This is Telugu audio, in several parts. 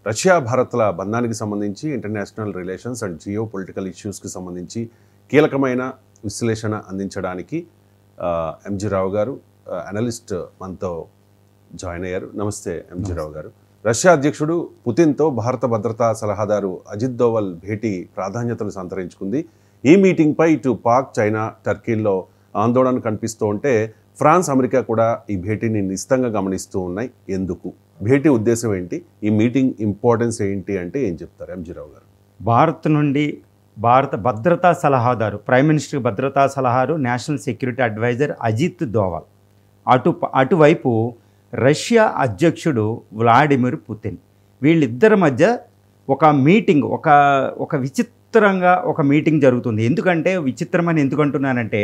రష్యా భారత్ల బంధానికి సంబంధించి international relations and geopolitical ఇష్యూస్కి సంబంధించి కీలకమైన విశ్లేషణ అందించడానికి ఎంజీ రావు గారు అనలిస్ట్ మనతో జాయిన్ అయ్యారు. నమస్తే ఎంజీ రావు గారు. రష్యా అధ్యక్షుడు పుతిన్తో భారత భద్రతా సలహాదారు అజిత్ దోవల్ భేటీ ప్రాధాన్యతను సంతరించుకుంది. ఈ మీటింగ్పై ఇటు పాక్, చైనా, టర్కీల్లో ఆందోళన కనిపిస్తూ ఉంటే ఫ్రాన్స్, అమెరికా కూడా ఈ భేటీని నిశితంగా గమనిస్తూ ఉన్నాయి. ఎందుకు? భేటీ ఉద్దేశం ఏంటి? ఈ మీటింగ్ ఇంపార్టెన్స్ ఏంటి అంటే ఏం చెప్తారు ఎంజీ రావు గారు? భారత్ నుండి భారత భద్రతా సలహాదారు, ప్రైమ్ మినిస్టర్ భద్రతా సలహారు, national security adviser Ajit Doval, అటువైపు రష్యా అధ్యక్షుడు వ్లాడిమిర్ పుతిన్, వీళ్ళిద్దరి మధ్య ఒక మీటింగ్, ఒక విచిత్రంగా ఒక మీటింగ్ జరుగుతుంది. ఎందుకంటే విచిత్రమని ఎందుకంటున్నానంటే,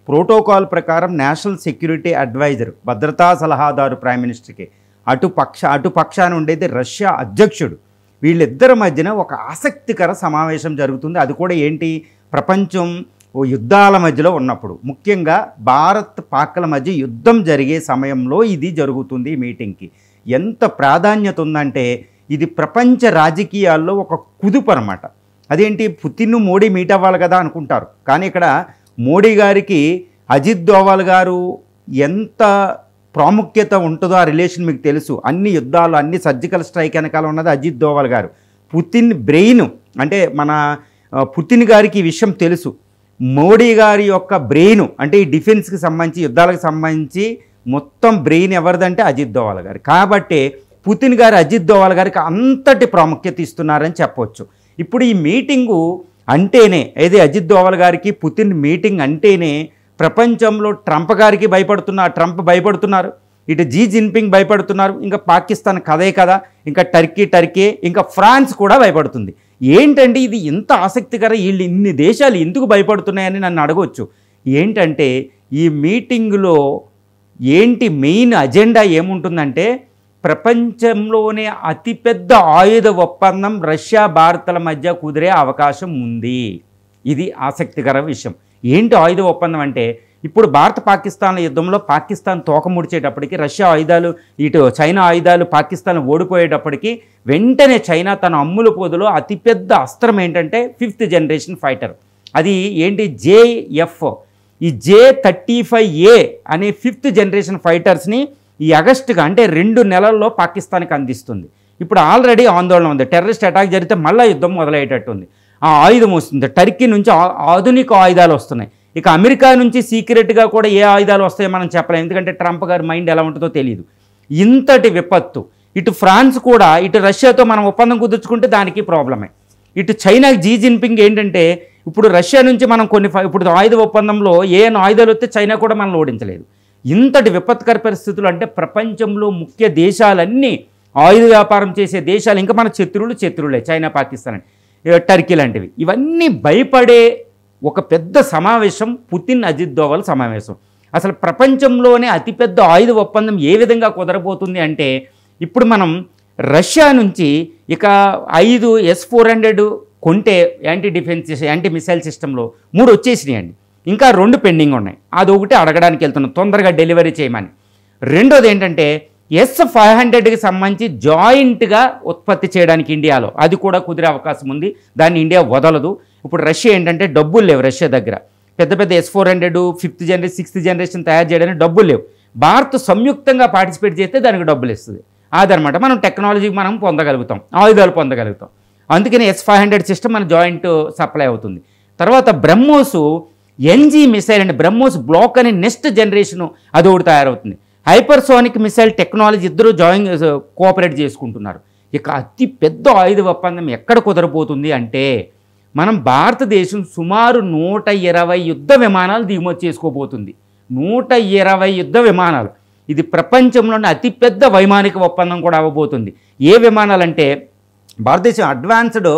ప్రోటోకాల్ ప్రకారం నేషనల్ సెక్యూరిటీ అడ్వైజర్, భద్రతా సలహాదారు ప్రైమ్ మినిస్టర్కి, అటు పక్షాన ఉండేది రష్యా అధ్యక్షుడు. వీళ్ళిద్దరి మధ్యన ఒక ఆసక్తికర సమావేశం జరుగుతుంది. అది కూడా ఏంటి? ప్రపంచం యుద్ధాల మధ్యలో ఉన్నప్పుడు, ముఖ్యంగా భారత్ పాక్ల మధ్య యుద్ధం జరిగే సమయంలో ఇది జరుగుతుంది. ఈ మీటింగ్కి ఎంత ప్రాధాన్యత ఉందంటే, ఇది ప్రపంచ రాజకీయాల్లో ఒక కుదుపు అన్నమాట. అదేంటి, పుతిన్ మోడీ మీట్ అవ్వాలి కదా అనుకుంటారు, కానీ ఇక్కడ మోడీ గారికి అజిత్ దోవల్ గారు ఎంత ప్రాముఖ్యత ఉంటుందో ఆ రిలేషన్ మీకు తెలుసు. అన్ని యుద్ధాలు, అన్ని సర్జికల్ స్ట్రైక్ వెనకాల ఉన్నది అజిత్ దోవల్ గారు. పుతిన్ బ్రెయిన్, అంటే మన పుతిన్ గారికి ఈ విషయం తెలుసు. మోడీ గారి యొక్క బ్రెయిన్ అంటే ఈ డిఫెన్స్కి సంబంధించి, యుద్ధాలకు సంబంధించి మొత్తం బ్రెయిన్ ఎవరిదంటే అజిత్ దోవల్ గారు. కాబట్టి పుతిన్ గారు అజిత్ దోవల్ గారికి అంతటి ప్రాముఖ్యత ఇస్తున్నారని చెప్పవచ్చు. ఇప్పుడు ఈ మీటింగు అంటేనే, ఏది అజిత్ దోవల్ గారికి పుతిన్ మీటింగ్ అంటేనే ప్రపంచంలో ట్రంప్ గారికి ట్రంప్ భయపడుతున్నారు, ఇటు జీ జిన్పింగ్ భయపడుతున్నారు, ఇంకా పాకిస్తాన్ కదే కదా, ఇంకా టర్కీ, ఇంకా ఫ్రాన్స్ కూడా భయపడుతుంది. ఏంటంటే ఇది ఎంత ఆసక్తికర, వీళ్ళు ఇన్ని దేశాలు ఎందుకు భయపడుతున్నాయని నన్ను అడగవచ్చు. ఏంటంటే ఈ మీటింగులో ఏంటి మెయిన్ అజెండా ఏముంటుందంటే, ప్రపంచంలోనే అతిపెద్ద ఆయుధ ఒప్పందం రష్యా భారత్ల మధ్య కుదిరే అవకాశం ఉంది. ఇది ఆసక్తికర విషయం. ఏంటి ఆయుధ ఒప్పందం అంటే, ఇప్పుడు భారత పాకిస్తాన్ల యుద్ధంలో పాకిస్తాన్ తోక ముడిచేటప్పటికి, రష్యా ఆయుధాలు, ఇటు చైనా ఆయుధాలు పాకిస్తాన్ ఓడిపోయేటప్పటికి, వెంటనే చైనా తన అమ్ముల పొదులో అతిపెద్ద అస్త్రం ఏంటంటే 5th జనరేషన్ ఫైటర్. అది ఏంటి? JF, ఈ J-35A అనే 5th జనరేషన్ ఫైటర్స్ని ఈ ఆగస్టుగా, అంటే 2 నెలల్లో పాకిస్తాన్కి అందిస్తుంది. ఇప్పుడు ఆల్రెడీ ఆందోళన ఉంది, టెర్రరిస్ట్ అటాక్ జరిగితే మళ్ళీ యుద్ధం మొదలయ్యేటట్టుంది. ఆ ఆయుధం వస్తుంది. టర్కీ నుంచి ఆధునిక ఆయుధాలు వస్తున్నాయి. ఇక అమెరికా నుంచి సీక్రెట్గా కూడా ఏ ఆయుధాలు వస్తాయో మనం చెప్పలేం, ఎందుకంటే ట్రంప్ గారి మైండ్ ఎలా ఉంటుందో తెలియదు. ఇంతటి విపత్తు. ఇటు ఫ్రాన్స్ కూడా ఇటు రష్యాతో మనం ఒప్పందం కుదుర్చుకుంటే దానికి ప్రాబ్లమే. ఇటు చైనాకి జీ జిన్పింగ్ ఏంటంటే, ఇప్పుడు రష్యా నుంచి మనం ఇప్పుడు ఆయుధ ఒప్పందంలో ఏ ఆయుధాలు వస్తే చైనా కూడా మనం ఓడించలేదు. ఇంతటి విపత్కర పరిస్థితులు. అంటే ప్రపంచంలో ముఖ్య దేశాలన్నీ, ఆయుధ వ్యాపారం చేసే దేశాలు, ఇంకా మన శత్రువులే, చైనా, పాకిస్తాన్, టర్కీ లాంటివి, ఇవన్నీ భయపడే ఒక పెద్ద సమావేశం పుతిన్ అజిత్ దోవల్ సమావేశం. అసలు ప్రపంచంలోనే అతిపెద్ద ఆయుధ ఒప్పందం ఏ విధంగా కుదరబోతుంది అంటే, ఇప్పుడు మనం రష్యా నుంచి ఇక 5 S-400 కొంటే యాంటీ మిసైల్ సిస్టంలో 3 వచ్చేసినాయండి. ఇంకా 2 పెండింగ్ ఉన్నాయి. అదొకటి అడగడానికి వెళ్తున్నాం, తొందరగా డెలివరీ చేయమని. రెండోది ఏంటంటే S-500కి సంబంధించి జాయింట్గా ఉత్పత్తి చేయడానికి ఇండియాలో, అది కూడా కుదిరే అవకాశం ఉంది. దాన్ని ఇండియా వదలదు. ఇప్పుడు రష్యా ఏంటంటే డబ్బులు లేవు రష్యా దగ్గర, పెద్ద S-400 5th generation 6th generation తయారు చేయడానికి డబ్బులు లేవు. భారత్ సంయుక్తంగా పార్టిసిపేట్ చేస్తే దానికి డబ్బులు ఇస్తుంది. అదనమాట మనం టెక్నాలజీ మనం పొందగలుగుతాం, ఆయుధాలు పొందగలుగుతాం. అందుకని S-500 సిస్టమ్ మన జాయింట్ సప్లై అవుతుంది. తర్వాత బ్రహ్మోస్ NG మిసైల్ అండి, బ్రహ్మోస్ బ్లాక్ అనే నెక్స్ట్ జనరేషను అది ఒకటి తయారవుతుంది. హైపర్సోనిక్ మిసైల్ టెక్నాలజీ ఇద్దరు కోఆపరేట్ చేసుకుంటున్నారు. ఇక అతి పెద్ద ఆయుధ ఒప్పందం ఎక్కడ కుదరబోతుంది అంటే, మనం భారతదేశం సుమారు 120 యుద్ధ విమానాలు దిగుమతి చేసుకోబోతుంది. 120 యుద్ధ విమానాలు. ఇది ప్రపంచంలోని అతిపెద్ద వైమానిక ఒప్పందం కూడా అవ్వబోతుంది. ఏ విమానాలంటే, భారతదేశం advanced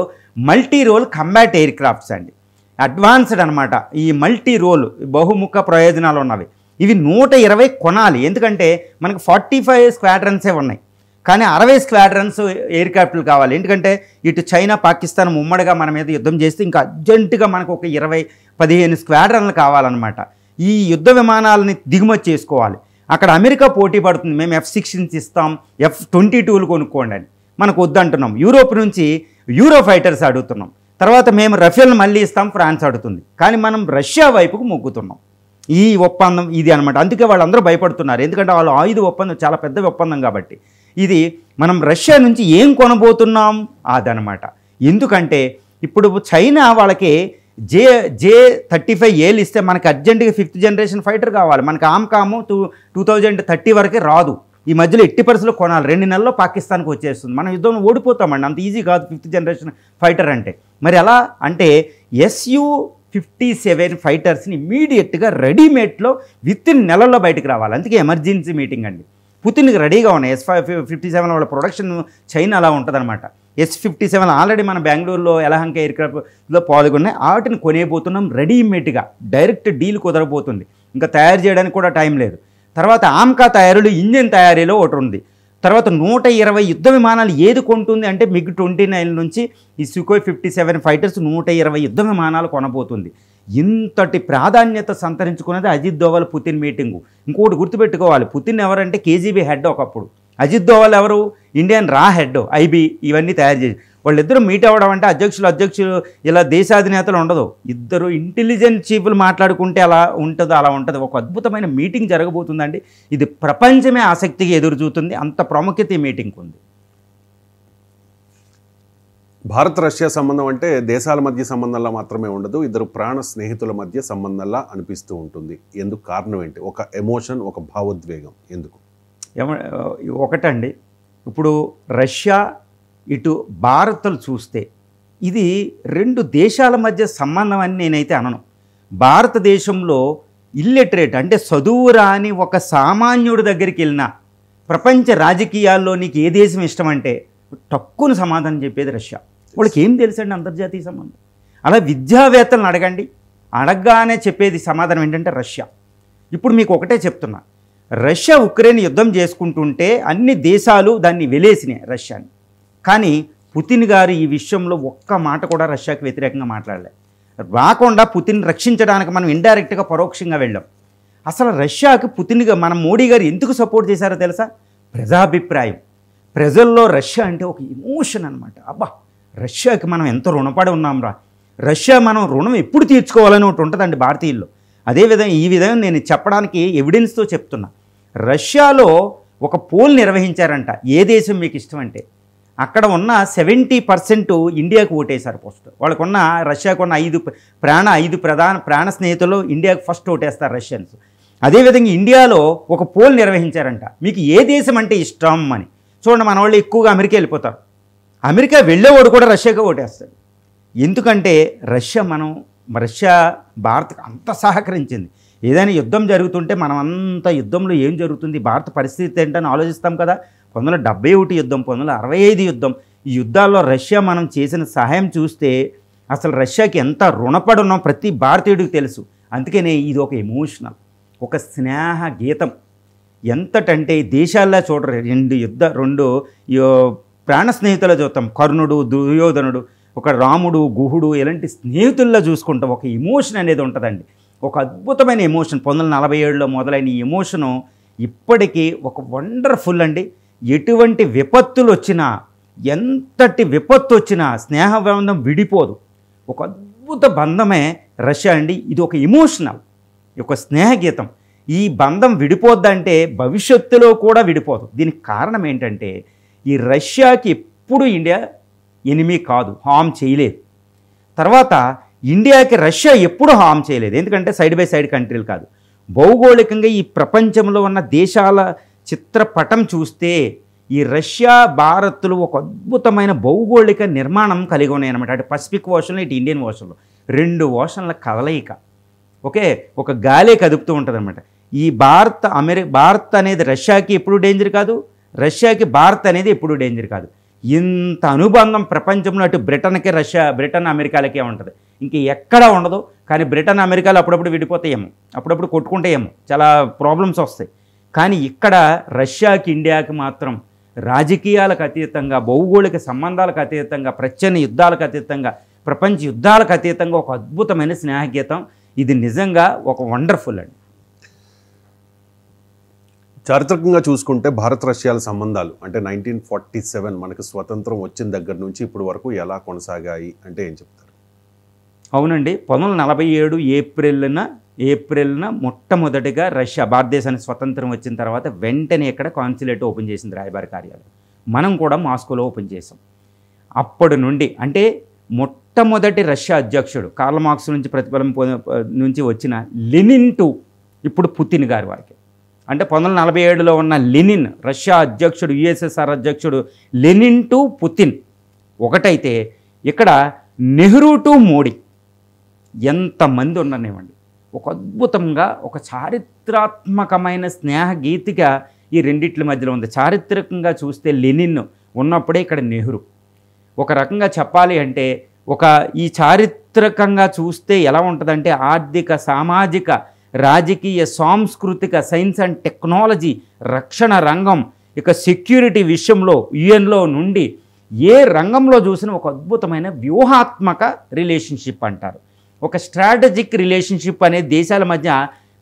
multi role combat aircrafts అండి. అడ్వాన్స్డ్ అనమాట. ఈ మల్టీ రోల్ బహుముఖ ప్రయోజనాలు ఉన్నవి. ఇవి 120 కొనాలి. ఎందుకంటే మనకు 45 స్క్వాడ్రన్సే ఉన్నాయి, కానీ 60 స్క్వాడ్రన్స్ ఎయిర్ క్రాఫ్ట్లు కావాలి. ఎందుకంటే ఇటు చైనా, పాకిస్తాన్ ఉమ్మడిగా మన మీద యుద్ధం చేస్తే ఇంకా అర్జెంటుగా మనకు ఒక 20-15 స్క్వాడ్రన్లు కావాలన్నమాట. ఈ యుద్ధ విమానాలని దిగుమతి చేసుకోవాలి. అక్కడ అమెరికా పోటీ పడుతుంది, మేము F-16 ఇస్తాం, F-22లు కొనుక్కోండి అని. మనకు వద్దంటున్నాం. యూరోప్ నుంచి యూరో ఫైటర్స్ అడుగుతున్నాం. తర్వాత మేము రఫేల్ మళ్ళీ ఇస్తాం, ఫ్రాన్స్ అడుగుతుంది. కానీ మనం రష్యా వైపుకు మొగ్గుతున్నాం. ఈ ఒప్పందం ఇది అనమాట. అందుకే వాళ్ళందరూ భయపడుతున్నారు. ఎందుకంటే వాళ్ళు ఆయుధ ఒప్పందం చాలా పెద్ద ఒప్పందం కాబట్టి. ఇది మనం రష్యా నుంచి ఏం కొనబోతున్నాం అదనమాట. ఎందుకంటే ఇప్పుడు చైనా వాళ్ళకి J-35Aలు ఇస్తే మనకి అర్జెంటుగా 5th జనరేషన్ ఫైటర్ కావాలి. మనకి ఆమ్కాము 2030 వరకే రాదు. ఈ మధ్యలో ఎట్టి పరిస్థితుల్లో కొనాలి. 2 నెలల్లో పాకిస్తాన్కి వచ్చేస్తుంది. మనం యుద్ధంలో ఓడిపోతామండి. అంత ఈజీ కాదు 5th జనరేషన్ ఫైటర్ అంటే. మరి ఎలా అంటే Su-57 ఫైటర్స్ని ఇమీడియట్గా రెడీమేడ్లో వితిన్ నెలల్లో బయటకు రావాలి. అందుకే ఎమర్జెన్సీ మీటింగ్ అండి. పుతిన్కి రెడీగా ఉన్నాయి. S-57 వాళ్ళ ప్రొడక్షన్ చైనా అలా ఉంటుందన్నమాట. S-57 ఆల్రెడీ మన బెంగళూరులో యలహంక ఎయిర్క్రాఫ్ట్లో పాల్గొన్నాయి. వాటిని కొనేపోతున్నాం రెడీమేడ్గా. Direct deal కుదరబోతుంది. ఇంకా తయారు చేయడానికి కూడా టైం లేదు. తర్వాత ఆమ్కా తయారీలో ఇంజిన్ తయారీలో ఒకటి ఉంది. తర్వాత 120 యుద్ధ విమానాలు ఏది కొంటుంది అంటే MiG-29 నుంచి ఈ Sukhoi 57 ఫైటర్స్ 120 యుద్ధ విమానాలు కొనబోతుంది. ఇంతటి ప్రాధాన్యత సంతరించుకున్నది అజిత్ దోవల్ పుతిన్ మీటింగు. ఇంకోటి గుర్తుపెట్టుకోవాలి, పుతిన్ ఎవరంటే KGB హెడ్ ఒకప్పుడు. అజిత్ దోవల్ ఎవరు? ఇండియన్ రా హెడ్ IB ఇవన్నీ తయారు చేసి. వాళ్ళిద్దరూ మీట్ అవ్వడం అంటే అధ్యక్షులు ఇలా దేశాధినేతలు ఉండదు. ఇద్దరు ఇంటెలిజెంట్ చీఫ్లు మాట్లాడుకుంటే అలా ఉంటుందో అలా ఉంటుంది. ఒక అద్భుతమైన మీటింగ్ జరగబోతుందండి. ఇది ప్రపంచమే ఆసక్తిగా ఎదురు చూస్తుంది. అంత ప్రాముఖ్యత ఈ మీటింగ్కి ఉంది. భారత్ రష్యా సంబంధం అంటే దేశాల మధ్య సంబంధంలా మాత్రమే ఉండదు, ఇద్దరు ప్రాణ స్నేహితుల మధ్య సంబంధంలా అనిపిస్తూ ఉంటుంది. ఎందుకు? కారణం ఏంటి? ఒక ఎమోషన్, ఒక భావోద్వేగం ఎందుకు? ఒకటండి, ఇప్పుడు రష్యా ఇటు భారత్లు చూస్తే ఇది 2 దేశాల మధ్య సంబంధం అని నేనైతే అనను. భారతదేశంలో ఇల్లిటరేట్ అంటే చదువు రాని ఒక సామాన్యుడి దగ్గరికి వెళ్ళినా ప్రపంచ రాజకీయాల్లో నీకు ఏ దేశం ఇష్టం అంటే తక్కువ సమాధానం చెప్పేది రష్యా. వాళ్ళకి ఏం తెలుసండి అంతర్జాతీయ సంబంధం? అలా విద్యావేత్తలను అడగండి, అడగగానే చెప్పేది సమాధానం ఏంటంటే రష్యా. ఇప్పుడు మీకు ఒకటే చెప్తున్నా, రష్యా ఉక్రెయిన్ యుద్ధం చేసుకుంటుంటే అన్ని దేశాలు దాన్ని వెలేసినాయి రష్యాని. కానీ పుతిన్ గారు ఈ విషయంలో ఒక్క మాట కూడా రష్యాకి వ్యతిరేకంగా మాట్లాడలే. రాకుండా పుతిన్ రక్షించడానికి మనం ఇండైరెక్ట్గా పరోక్షంగా వెళ్ళాం. అసలు రష్యాకి పుతిన్గా మన మోడీ గారు ఎందుకు సపోర్ట్ చేశారో తెలుసా? ప్రజాభిప్రాయం. ప్రజల్లో రష్యా అంటే ఒక ఎమోషన్ అనమాట. అబ్బా, రష్యాకి మనం ఎంత రుణపడి ఉన్నాం రా, రష్యా మనం రుణం ఎప్పుడు తీర్చుకోవాలని ఒకటి ఉంటుందండి భారతీయుల్లో. అదేవిధంగా ఈ విధంగా నేను చెప్పడానికి ఎవిడెన్స్తో చెప్తున్నా. రష్యాలో ఒక పోల్ నిర్వహించారంట, ఏ దేశం మీకు ఇష్టం అంటే. అక్కడ ఉన్న 70% ఇండియాకు ఓటేశారు ఫస్ట్. వాళ్ళకున్న రష్యాకున్న 5 ప్రాణ స్నేహితులు ఇండియాకు ఫస్ట్ ఓటేస్తారు రష్యన్స్. అదేవిధంగా ఇండియాలో ఒక పోల్ నిర్వహించారంట, మీకు ఏ దేశం అంటే ఇష్టం అని. చూడండి, మన వాళ్ళు ఎక్కువగా అమెరికా వెళ్ళిపోతారు. అమెరికా వెళ్ళేవాడు కూడా రష్యాగా ఓటేస్తాడు. ఎందుకంటే రష్యా భారత్కి అంత సహకరించింది. ఏదైనా యుద్ధం జరుగుతుంటే మనం అంత యుద్ధంలో ఏం జరుగుతుంది, భారత పరిస్థితి ఏంటని ఆలోచిస్తాం కదా. 1971 యుద్ధం, 1965 యుద్ధం, ఈ యుద్ధాల్లో రష్యా మనం చేసిన సహాయం చూస్తే అసలు రష్యాకి ఎంత రుణపడి ఉన్నాం ప్రతి భారతీయుడికి తెలుసు. అందుకనే ఇది ఒక ఎమోషనల్, ఒక స్నేహ గీతం. ఎంతటంటే దేశాల్లో చూడరు, 2 ప్రాణ స్నేహితులు చూస్తాం. కర్ణుడు, దుర్యోధనుడు, ఒక రాముడు, గుహుడు, ఇలాంటి స్నేహితుల్లో చూసుకుంటాం. ఒక ఎమోషన్ అనేది ఉంటుందండి, ఒక అద్భుతమైన ఎమోషన్. 1947లో మొదలైన ఈ ఎమోషను ఇప్పటికీ ఒక వండర్ఫుల్ అండి. ఎటువంటి విపత్తులు వచ్చినా, ఎంతటి విపత్తు వచ్చినా స్నేహబంధం విడిపోదు. ఒక అద్భుత బంధమే రష్యా అండి. ఇది ఒక ఎమోషనల్, ఒక స్నేహగీతం. ఈ బంధం విడిపోద్దంటే భవిష్యత్తులో కూడా విడిపోదు. దీనికి కారణం ఏంటంటే ఈ రష్యాకి ఎప్పుడు ఇండియా ఎనిమీ కాదు, హామ్ చేయలేదు. తర్వాత ఇండియాకి రష్యా ఎప్పుడు హామ్ చేయలేదు, ఎందుకంటే సైడ్ బై సైడ్ కంట్రీలు కాదు. భౌగోళికంగా ఈ ప్రపంచంలో ఉన్న దేశాల చిత్రపటం చూస్తే ఈ రష్యా భారత్లు ఒక అద్భుతమైన భౌగోళిక నిర్మాణం కలిగి ఉన్నాయన్నమాట. అటు పసిఫిక్ ఓషన్లో, ఇటు ఇండియన్ ఓషన్లో 2 ఓషన్ల కలయిక. ఓకే, ఒక గాలే కదుపుతూ ఉంటుంది అనమాట. ఈ భారత్ అనేది రష్యాకి ఎప్పుడు డేంజర్ కాదు, రష్యాకి భారత్ అనేది ఎప్పుడు డేంజర్ కాదు. ఇంత అనుబంధం ప్రపంచంలో అటు బ్రిటన్ అమెరికాలకే ఉంటుంది, ఇంక ఎక్కడా ఉండదు. కానీ బ్రిటన్ అమెరికాలు అప్పుడప్పుడు విడిపోతాయేమో, అప్పుడప్పుడు కొట్టుకుంటాయేమో, చాలా ప్రాబ్లమ్స్ వస్తాయి. కానీ ఇక్కడ రష్యాకి ఇండియాకి మాత్రం రాజకీయాలకు అతీతంగా, భౌగోళిక సంబంధాలకు అతీతంగా, ప్రచ్ఛన్న యుద్ధాలకు అతీతంగా, ప్రపంచ యుద్ధాలకు అతీతంగా ఒక అద్భుతమైన స్నేహగీతం. ఇది నిజంగా ఒక వండర్ఫుల్ అండి. చారిత్రకంగా చూసుకుంటే భారత్ రష్యాల సంబంధాలు అంటే 1947 మనకు స్వతంత్రం వచ్చిన దగ్గర నుంచి ఇప్పుడు వరకు ఎలా కొనసాగాయి అంటే ఏం చెప్తారు? అవునండి, 1947 ఏప్రిల్న మొట్టమొదటిగా రష్యా భారతదేశానికి స్వతంత్రం వచ్చిన తర్వాత వెంటనే ఇక్కడ కాన్సులేట్ ఓపెన్ చేసింది, రాయబార కార్యాలయం. మనం కూడా మాస్కోలో ఓపెన్ చేసాం. అప్పటి నుండి అంటే మొట్టమొదటి రష్యా అధ్యక్షుడు కార్ల్ మార్క్స్ నుంచి ప్రతిఫలం నుంచి వచ్చిన లెనిన్ టు ఇప్పుడు పుతిన్ గారి వరకు. అంటే 1947లో ఉన్న లెనిన్ రష్యా అధ్యక్షుడు, యుఎస్ఎస్ఆర్ అధ్యక్షుడు లెనిన్ టు పుతిన్ ఒకటైతే, ఇక్కడ నెహ్రూ టు మోడీ ఎంతమంది ఉండనివ్వండి. ఒక అద్భుతంగా ఒక చారిత్రాత్మకమైన స్నేహ గీతిగా ఈ రెండిట్ల మధ్యలో ఉంది. చారిత్రకంగా చూస్తే లెనిన్ ఉన్నప్పుడే ఇక్కడ నెహ్రూ. ఒక రకంగా చెప్పాలి అంటే ఈ చారిత్రకంగా చూస్తే ఎలా ఉంటుందంటే ఆర్థిక, సామాజిక, రాజకీయ, సాంస్కృతిక, సైన్స్ అండ్ టెక్నాలజీ, రక్షణ రంగం, ఇక సెక్యూరిటీ విషయంలో యుఎన్లో నుండి ఏ రంగంలో చూసినా ఒక అద్భుతమైన వ్యూహాత్మక రిలేషన్షిప్ అంటారు. ఒక స్ట్రాటజిక్ రిలేషన్షిప్ అనేది దేశాల మధ్య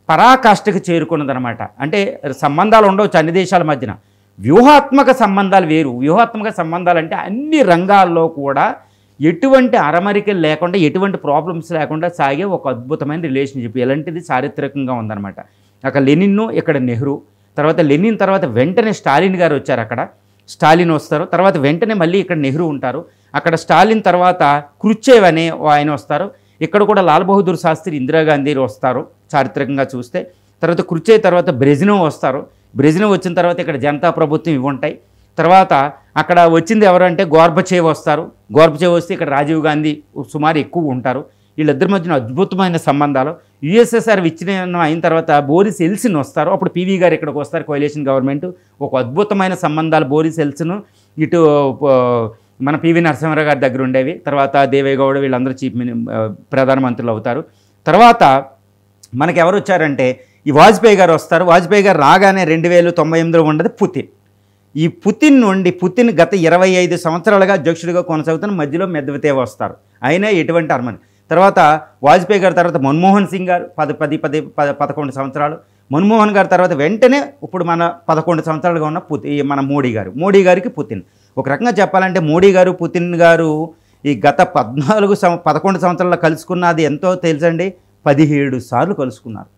పరాకాష్ఠకు చేరుకున్నదనమాట. అంటే సంబంధాలు ఉండవచ్చు అన్ని దేశాల మధ్యన, వ్యూహాత్మక సంబంధాలు వేరు. వ్యూహాత్మక సంబంధాలు అంటే అన్ని రంగాల్లో కూడా ఎటువంటి అరమరికలు లేకుండా, ఎటువంటి ప్రాబ్లమ్స్ లేకుండా సాగే ఒక అద్భుతమైన రిలేషన్షిప్. ఎలాంటిది చారిత్రకంగా ఉందన్నమాట. అక్కడ లెనిన్, ఇక్కడ నెహ్రూ, తర్వాత లెనిన్ తర్వాత వెంటనే స్టాలిన్ గారు వచ్చారు. అక్కడ స్టాలిన్ వస్తారు, తర్వాత వెంటనే మళ్ళీ ఇక్కడ నెహ్రూ ఉంటారు. అక్కడ స్టాలిన్ తర్వాత క్రుచ్చేవ్ అనే ఆయన వస్తారు. ఇక్కడ కూడా లాల్ బహదూర్ శాస్త్రి, ఇందిరాగాంధీ వస్తారు చారిత్రకంగా చూస్తే. తర్వాత క్రుచ్చేవ్ తర్వాత బ్రెజినోవ్ వస్తారు. బ్రెజినోవ్ వచ్చిన తర్వాత ఇక్కడ జనతా ప్రభుత్వం ఇవి ఉంటాయి. తర్వాత అక్కడ వచ్చింది ఎవరంటే గోర్బచేవ్ వస్తారు. గోర్బచేవ్ వస్తే ఇక్కడ రాజీవ్ గాంధీ సుమారు ఎక్కువ ఉంటారు. వీళ్ళిద్దరి మధ్యన అద్భుతమైన సంబంధాలు. యుఎస్ఎస్ఆర్ విచ్ఛిన్నం అయిన తర్వాత బోరిస్ ఎల్సిన్ వస్తారు. అప్పుడు పివి గారు ఇక్కడికి వస్తారు, కోalition గవర్నమెంట్. ఒక అద్భుతమైన సంబంధాలు బోరిస్ ఎల్సిన్, ఇటు మన పివి నరసింహారావు గారి దగ్గర ఉండేవి. తర్వాత దేవేగౌడ వీళ్ళందరూ ప్రధానమంత్రులు అవుతారు. తర్వాత మనకి ఎవరు వచ్చారంటే ఈ వాజ్పేయి గారు వస్తారు. వాజ్పేయి గారు రాగానే 2098లో ఉండదు పుతిన్. ఈ పుతిన్ నుండి గత 25 సంవత్సరాలుగా అధ్యక్షుడిగా కొనసాగుతున్న మధ్యలో మెద్వదేవ్ వస్తారు. అయినా ఎటువంటి అర్మని. తర్వాత వాజ్పేయి గారి తర్వాత మన్మోహన్ సింగ్ గారు 11 సంవత్సరాలు. మన్మోహన్ గారి తర్వాత వెంటనే ఇప్పుడు మన 11 సంవత్సరాలుగా ఉన్న మన మోడీ గారికి పుతిన్. ఒక రకంగా చెప్పాలంటే మోడీ గారు, పుతిన్ గారు ఈ గత 11 సంవత్సరాల్లో కలుసుకున్నది ఎంతో తెలుసండి, 17 సార్లు కలుసుకున్నారు.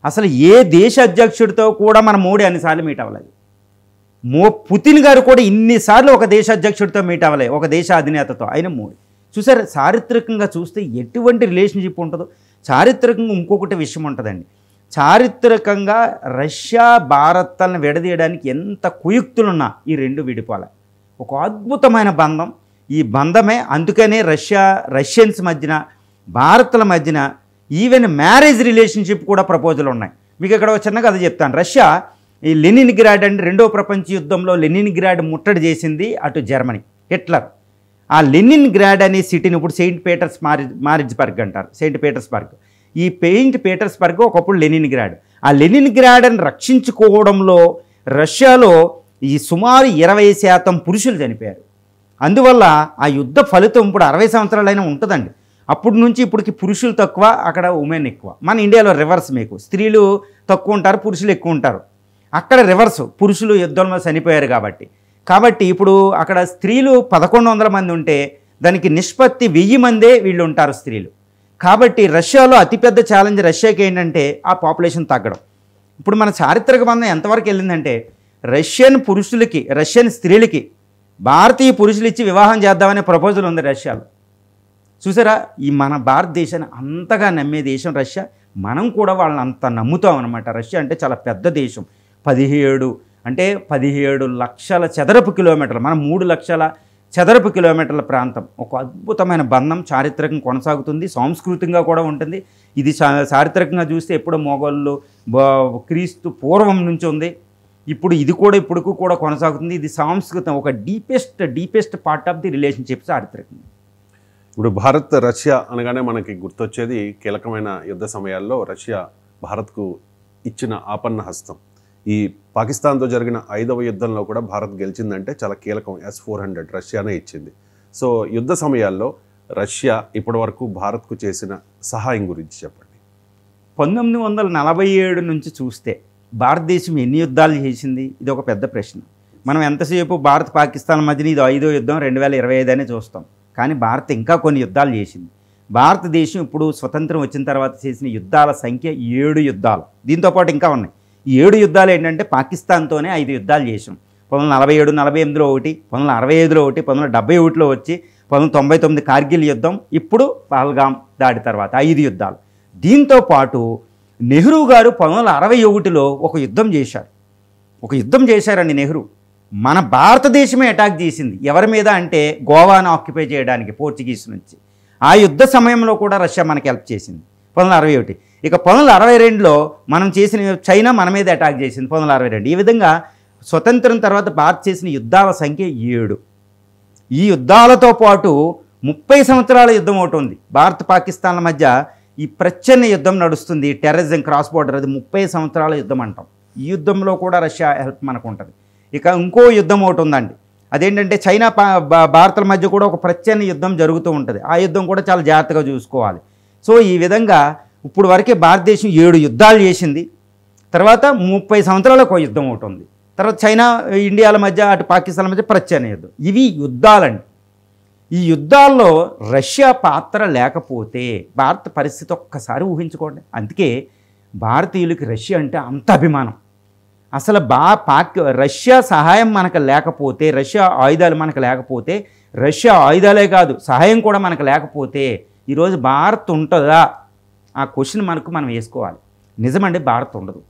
అసలు ఏ దేశ అధ్యక్షుడితో కూడా మన మోడీ అన్నిసార్లు మీట్ అవ్వలేదు. పుతిన్ గారు కూడా ఇన్నిసార్లు ఒక దేశ అధ్యక్షుడితో మీట్ అవ్వలేదు, ఒక దేశ అధినేతతో. ఆయన మోడీ. చూసారు, చారిత్రకంగా చూస్తే ఎటువంటి రిలేషన్షిప్ ఉంటుందో. చారిత్రకంగా ఇంకొకటి విషయం ఉంటుందండి. చారిత్రకంగా రష్యా భారత్లను విడదీయడానికి ఎంత కుయుక్తులున్నా ఈ రెండు విడిపోలే. ఒక అద్భుతమైన బంధం. ఈ బంధమే అందుకనే రష్యన్స్ మధ్యన, భారత్ల మధ్యన ఈవెన్ మ్యారేజ్ రిలేషన్షిప్ కూడా ప్రపోజల్ ఉన్నాయి. మీకు ఇక్కడ ఒక చిన్న కథ చెప్తాను. రష్యా ఈ లెనిన్గ్రాడ్ అంటే రెండవ ప్రపంచ యుద్ధంలో లెనిన్గ్రాడ్ ముట్టడి చేసింది అటు జర్మనీ, హిట్లర్. ఆ లెనిన్గ్రాడ్ అనే సిటీని ఇప్పుడు సెయింట్ పీటర్స్బర్గ్ అంటారు. Saint Petersburg. ఈ పీటర్స్బర్గ్ ఒకప్పుడు లెనిన్గ్రాడ్. ఆ లెనిన్గ్రాడ్ని రక్షించుకోవడంలో రష్యాలో ఈ సుమారు 20% పురుషులు చనిపోయారు. అందువల్ల ఆ యుద్ధ ఫలితం ఇప్పుడు 60 సంవత్సరాలైనా ఉంటుందండి. అప్పటి నుంచి ఇప్పటికి పురుషులు తక్కువ, అక్కడ ఉమెన్ ఎక్కువ. మన ఇండియాలో రివర్స్, మీకు స్త్రీలు తక్కువ ఉంటారు, పురుషులు ఎక్కువ ఉంటారు. అక్కడ రివర్స్, పురుషులు యుద్ధంలో చనిపోయారు కాబట్టి ఇప్పుడు అక్కడ స్త్రీలు 1100 మంది ఉంటే దానికి నిష్పత్తి 1000 మందే వీళ్ళు ఉంటారు స్త్రీలు. కాబట్టి రష్యాలో అతిపెద్ద ఛాలెంజ్ రష్యాకి ఏంటంటే ఆ పాపులేషన్ తగ్గడం. ఇప్పుడు మన చారిత్రక బంధం ఎంతవరకు వెళ్ళిందంటే రష్యన్ స్త్రీలకి భారతీయ పురుషులు ఇచ్చి వివాహం చేద్దామనే ప్రపోజల్ ఉంది రష్యాలో. చూసారా, ఈ మన భారతదేశాన్ని అంతగా నమ్మే దేశం రష్యా. మనం కూడా వాళ్ళని అంత నమ్ముతాం అనమాట. రష్యా అంటే చాలా పెద్ద దేశం. 17 లక్షల చదరపు కిలోమీటర్లు, మనం 3 లక్షల చదరపు కిలోమీటర్ల ప్రాంతం. ఒక అద్భుతమైన బంధం చారిత్రకంగా కొనసాగుతుంది, సాంస్కృతికంగా కూడా ఉంటుంది. ఇది చారిత్రకంగా చూస్తే ఎప్పుడో మొఘళ్ళు, క్రీస్తు పూర్వం నుంచి ఉంది. ఇది కూడా కొనసాగుతుంది. ఇది సాంస్కృతం, ఒక deepest part of the relationship చారిత్రకంగా. ఇప్పుడు భారత్ రష్యా అనగానే మనకి గుర్తొచ్చేది కీలకమైన యుద్ధ సమయాల్లో రష్యా భారత్కు ఇచ్చిన ఆపన్న హస్తం. ఈ పాకిస్తాన్తో జరిగిన 5వ యుద్ధంలో కూడా భారత్ గెలిచిందంటే చాలా కీలకం. S-400 రష్యానే ఇచ్చింది. సో యుద్ధ సమయాల్లో రష్యా ఇప్పటివరకు భారత్కు చేసిన సహాయం గురించి చెప్పండి. 1947 నుంచి చూస్తే భారతదేశం ఎన్ని యుద్ధాలు చేసింది? ఇది ఒక పెద్ద ప్రశ్న. మనం ఎంతసేపు భారత్ పాకిస్తాన్ మధ్యన ఇది 5వ యుద్ధం 2025 అనే చూస్తాం. కానీ భారత్ ఇంకా కొన్ని యుద్ధాలు చేసింది. భారతదేశం ఇప్పుడు స్వతంత్రం వచ్చిన తర్వాత చేసిన యుద్ధాల సంఖ్య 7 యుద్ధాలు. దీంతోపాటు ఇంకా ఉన్నాయి. ఈ 7 యుద్ధాలు ఏంటంటే పాకిస్తాన్తోనే 5 యుద్ధాలు చేసాం. 1947, 48లో ఒకటి, 1965లో ఒకటి, 1971లో వచ్చి 1999 కార్గిల్ యుద్ధం, ఇప్పుడు పహల్గాం దాడి తర్వాత 5 యుద్ధాలు. దీంతోపాటు నెహ్రూ గారు 1961లో ఒక యుద్ధం చేశారండి నెహ్రూ. మన భారతదేశమే అటాక్ చేసింది. ఎవరి మీద అంటే గోవాను ఆక్యుపై చేయడానికి పోర్చుగీస్ నుంచి. ఆ యుద్ధ సమయంలో కూడా రష్యా మనకి హెల్ప్ చేసింది 1961. ఇక 1962లో మనం చేసిన చైనా మన మీద అటాక్ చేసింది 1962. ఈ విధంగా స్వతంత్రం తర్వాత భారత్ చేసిన యుద్ధాల సంఖ్య 7. ఈ యుద్ధాలతో పాటు 30 సంవత్సరాల యుద్ధం ఒకటి ఉంది భారత్ పాకిస్తాన్ల మధ్య. ఈ ప్రచ్ఛన్న యుద్ధం నడుస్తుంది, టెర్రరిజం క్రాస్ బోర్డర్, అది 30 సంవత్సరాల యుద్ధం అంటాం. ఈ యుద్ధంలో కూడా రష్యా హెల్ప్ మనకు ఉంటుంది. ఇక ఇంకో యుద్ధం ఒకటి ఉందండి, అదేంటంటే చైనా భారత్ల మధ్య కూడా ఒక ప్రచ్ఛన్న యుద్ధం జరుగుతూ ఉంటుంది. ఆ యుద్ధం కూడా చాలా జాగ్రత్తగా చూసుకోవాలి. సో ఈ విధంగా ఇప్పుడు వరకే భారతదేశం 7 యుద్ధాలు చేసింది. తర్వాత 30 సంవత్సరాలకు ఒక యుద్ధం ఒకటి ఉంది. తర్వాత చైనా ఇండియాల మధ్య, అటు పాకిస్తాన్ల మధ్య ప్రచ్ఛన్న యుద్ధం. ఇవి యుద్ధాలండి. ఈ యుద్ధాల్లో రష్యా పాత్ర లేకపోతే భారత పరిస్థితి ఒక్కసారి ఊహించుకోండి. అందుకే భారతీయులకి రష్యా అంటే అంత అభిమానం. అసలు రష్యా సహాయం మనకు లేకపోతే, రష్యా ఆయుధాలు మనకు లేకపోతే, రష్యా ఆయుధాలే కాదు సహాయం కూడా మనకు లేకపోతే ఈరోజు భారత్ ఉంటుందా? ఆ క్వశ్చన్ మనం వేసుకోవాలి. నిజమండి, భారత్ ఉండదు.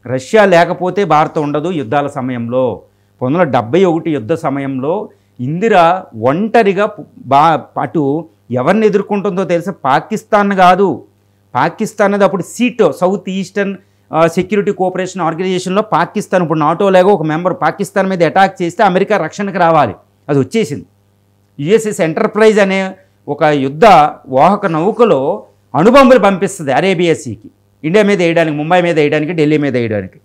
రష్యా లేకపోతే భారత్ ఉండదు. యుద్ధాల సమయంలో 1971 యుద్ధ సమయంలో ఇందిరా ఒంటరిగా అటు ఎవరిని ఎదుర్కొంటుందో తెలుసా? పాకిస్తాన్ కాదు. పాకిస్తాన్ అనేది అప్పుడు SEATO, south eastern security cooperation ఆర్గనైజేషన్లో పాకిస్తాన్, ఇప్పుడు నాటో లాగా ఒక మెంబర్ పాకిస్తాన్ మీద అటాక్ చేస్తే అమెరికా రక్షణకు రావాలి. అది వచ్చేసింది. యుఎస్ఎస్ ఎంటర్ప్రైజ్ అనే ఒక యుద్ధ వాహక నౌకలో అణుబాంబులు పంపిస్తుంది అరేబియా సీకి, ఇండియా మీద వేయడానికి, ముంబై మీద వేయడానికి, ఢిల్లీ మీద వేయడానికి.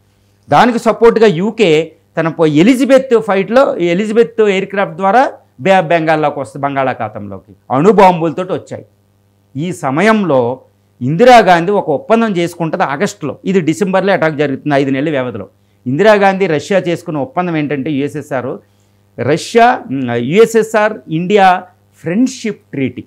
దానికి సపోర్ట్గా యూకే తన ఎలిజబెత్ ఫైట్లో ఎలిజబెత్ ఎయిర్ క్రాఫ్ట్ ద్వారా బే ఆఫ్ బెంగాల్లోకి వస్తుంది, బంగాళాఖాతంలోకి అణుబాంబులతో వచ్చాయి. ఈ సమయంలో ఇందిరాగాంధీ ఒక ఒప్పందం చేసుకుంటుంది ఆగస్టులో. ఇది డిసెంబర్లో అటాక్ జరుగుతుంది, 5 నెలల వ్యవధిలో. ఇందిరాగాంధీ రష్యా చేసుకున్న ఒప్పందం ఏంటంటే యుఎస్ఎస్ఆర్ ఇండియా ఫ్రెండ్షిప్ ట్రీటీ.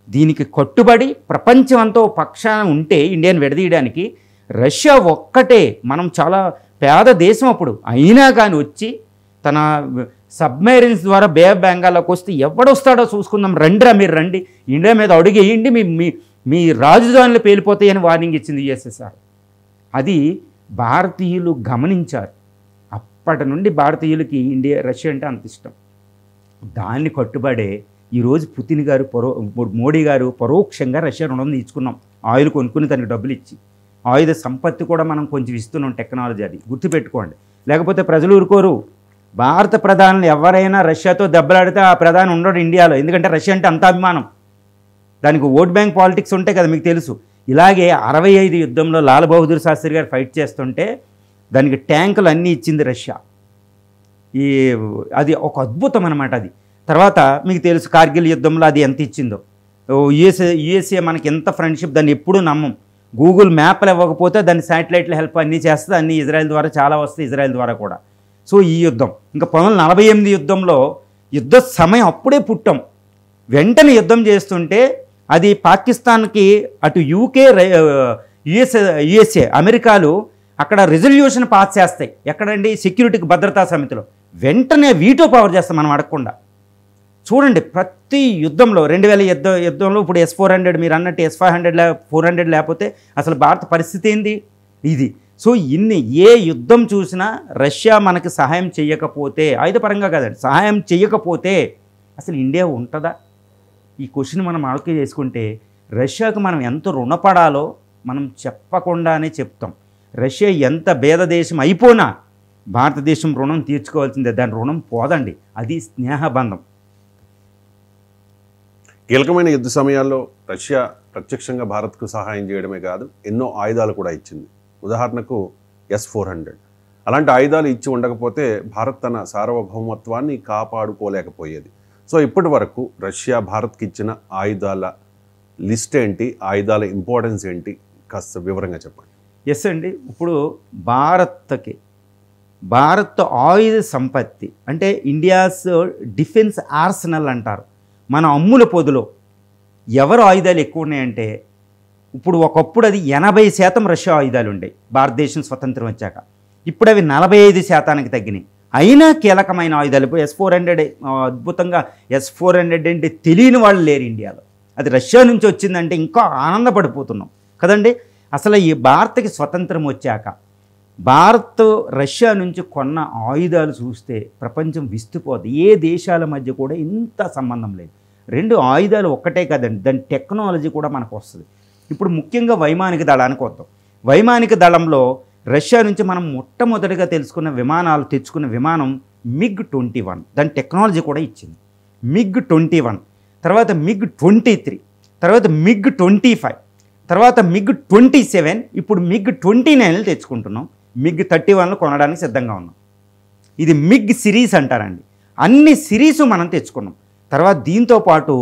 దీనికి కట్టుబడి ప్రపంచం అంతా పక్షాన ఉంటే ఇండియాని విడదీయడానికి రష్యా ఒక్కటే, మనం చాలా పేద దేశం అప్పుడు, అయినా కానీ వచ్చి తన సబ్మెరీన్స్ ద్వారా బే ఆఫ్ బెంగాల్లోకి వస్తే ఎవడొస్తాడో చూసుకుందాం, రండిరా మీరు రండి, ఇండియా మీద అడుగేయండి, మీ రాజధానులు పేలిపోతాయని వార్నింగ్ ఇచ్చింది యుఎస్ఎస్ఆర్. అది భారతీయులు గమనించారు. అప్పటి నుండి భారతీయులకి రష్యా అంటే అంత ఇష్టం. దాన్ని కట్టుబడే ఈరోజు పుతిన్ గారు మోడీ గారు పరోక్షంగా రష్యా రుణం తీసుకున్నాం, ఆయిల్ కొనుక్కుని తనకి డబ్బులు ఇచ్చి. ఆయుధ సంపత్తి కూడా మనం కొంచెం ఇస్తున్నాం, టెక్నాలజీ. అది గుర్తుపెట్టుకోండి, లేకపోతే ప్రజలు ఊరుకోరు. భారత ప్రధానులు ఎవరైనా రష్యాతో దెబ్బలాడితే ఆ ప్రధాని ఉండడు ఇండియాలో, ఎందుకంటే రష్యా అంటే అంత అభిమానం. దానికి ఓట్ బ్యాంక్ పాలిటిక్స్ ఉంటాయి కదా, మీకు తెలుసు. ఇలాగే 65 యుద్ధంలో లాల్ బహదూర్ శాస్త్రి గారు ఫైట్ చేస్తుంటే దానికి ట్యాంకులు అన్నీ ఇచ్చింది రష్యా. అది ఒక అద్భుతం అనమాట. అది తర్వాత మీకు తెలుసు కార్గిల్ యుద్ధంలో అది ఎంత ఇచ్చిందో. యుఎస్ఏ మనకి ఎంత ఫ్రెండ్షిప్, దాన్ని ఎప్పుడూ నమ్మం. గూగుల్ మ్యాప్లు ఇవ్వకపోతే దాన్ని శాటిలైట్ల హెల్ప్ అన్నీ చేస్తుంది, అన్నీ ఇజ్రాయెల్ ద్వారా చాలా వస్తాయి, ఇజ్రాయెల్ ద్వారా కూడా. సో ఈ యుద్ధం ఇంకా 1948 యుద్ధంలో యుద్ధ సమయం అప్పుడే పుట్టాం. వెంటనే యుద్ధం చేస్తుంటే అది పాకిస్తాన్కి అటు యూకే యుఎస్ఏ అమెరికాలు అక్కడ రిజల్యూషన్ పాస్ చేస్తాయి. ఎక్కడండి? సెక్యూరిటీకి భద్రతా సమితిలో. వెంటనే వీటో పవర్ చేస్తాం మనం అడగకుండా. చూడండి, ప్రతి యుద్ధంలో 2000 యుద్ధంలో ఇప్పుడు S-400, మీరు అన్నట్టు S-500 400 లేకపోతే అసలు భారత పరిస్థితి ఏంది ఇది. సో ఏ యుద్ధం చూసినా రష్యా మనకి సహాయం చేయకపోతే, ఆయుధపరంగా కాదండి, సహాయం చేయకపోతే అసలు ఇండియా ఉంటుందా? ఈ క్వశ్చన్ మనం ఆలోచన చేసుకుంటే రష్యాకు మనం ఎంత రుణపడాలో మనం చెప్పకుండానే చెప్తాం. రష్యా ఎంత భేద దేశం అయిపోయినా భారతదేశం రుణం తీర్చుకోవాల్సిందే, దాని రుణం పోదండి. అది స్నేహబంధం. కీలకమైన యుద్ధ సమయాల్లో రష్యా ప్రత్యక్షంగా భారత్కు సహాయం చేయడమే కాదు, ఎన్నో ఆయుధాలు కూడా ఇచ్చింది. ఉదాహరణకు S-400. అలాంటి ఆయుధాలు ఇచ్చి ఉండకపోతే భారత్ తన సార్వభౌమత్వాన్ని కాపాడుకోలేకపోయేది. సో ఇప్పటి వరకు రష్యా భారత్కి ఇచ్చిన ఆయుధాల లిస్ట్ ఏంటి, ఆయుధాల ఇంపార్టెన్స్ ఏంటి, కాస్త వివరంగా చెప్పండి. ఎస్ అండి. ఇప్పుడు భారత్ ఆయుధ సంపత్తి అంటే ఇండియాస్ డిఫెన్స్ ఆర్సనల్ అంటారు. మన అమ్ముల పొదులో ఎవరు ఆయుధాలు ఎక్కువ ఉన్నాయంటే ఇప్పుడు ఒకప్పుడు అది 80% రష్యా ఆయుధాలు ఉండేవి భారతదేశం స్వతంత్రం వచ్చాక. ఇప్పుడు అవి 45% తగ్గినాయి. అయినా కీలకమైన ఆయుధాలు ఇప్పుడు S-400 అద్భుతంగా S-400 అంటే తెలియని వాళ్ళు లేరు ఇండియాలో. అది రష్యా నుంచి వచ్చిందంటే ఇంకా ఆనందపడిపోతున్నాం కదండి. అసలు ఈ భారత్కి స్వతంత్రం వచ్చాక భారత్ రష్యా నుంచి కొన్న ఆయుధాలు చూస్తే ప్రపంచం విస్తుపోద్ది. ఏ దేశాల మధ్య కూడా ఇంత సంబంధం లేదు. రెండు ఆయుధాలు ఒక్కటే కదండి, దాని టెక్నాలజీ కూడా మనకు వస్తుంది. ఇప్పుడు ముఖ్యంగా వైమానిక దళానికి వద్దాం. వైమానిక దళంలో రష్యా నుంచి మనం మొట్టమొదటిగా తెచ్చుకున్న విమానం MiG-21. దాని టెక్నాలజీ కూడా ఇచ్చింది. MiG-21 తర్వాత MiG-23 తర్వాత MiG-25 తర్వాత MiG-27 ఇప్పుడు MiG-29 తెచ్చుకుంటున్నాం. MiG-31 కొనడానికి సిద్ధంగా ఉన్నాం. ఇది MiG సిరీస్ అంటారండి. అన్ని సిరీస్ మనం తెచ్చుకున్నాం. తర్వాత దీంతోపాటు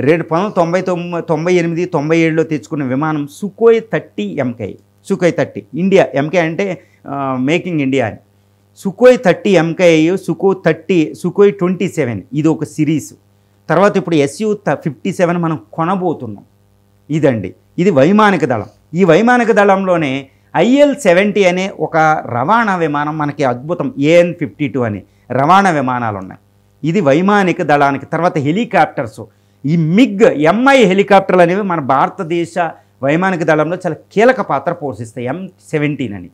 1998, 97లో తెచ్చుకున్న విమానం Sukhoi 30 MKI. Sukhoi 30 India, MKI అంటే మేకింగ్ ఇండియా అని. Sukhoi 30 MKI, Sukhoi 27 ఇది ఒక సిరీస్. తర్వాత ఇప్పుడు Su-57 మనం కొనబోతున్నాం. ఇదండి, ఇది వైమానిక దళం. ఈ వైమానిక దళంలోనే IL-70 అనే ఒక రవాణా విమానం మనకి అద్భుతం, AN-52 అని రవాణా విమానాలు ఉన్నాయి. ఇది వైమానిక దళానికి. తర్వాత హెలికాప్టర్స్, ఈ MI హెలికాప్టర్లు అనేవి మన భారతదేశ వైమానిక దళంలో చాలా కీలక పాత్ర పోషిస్తాయి. M-17 అని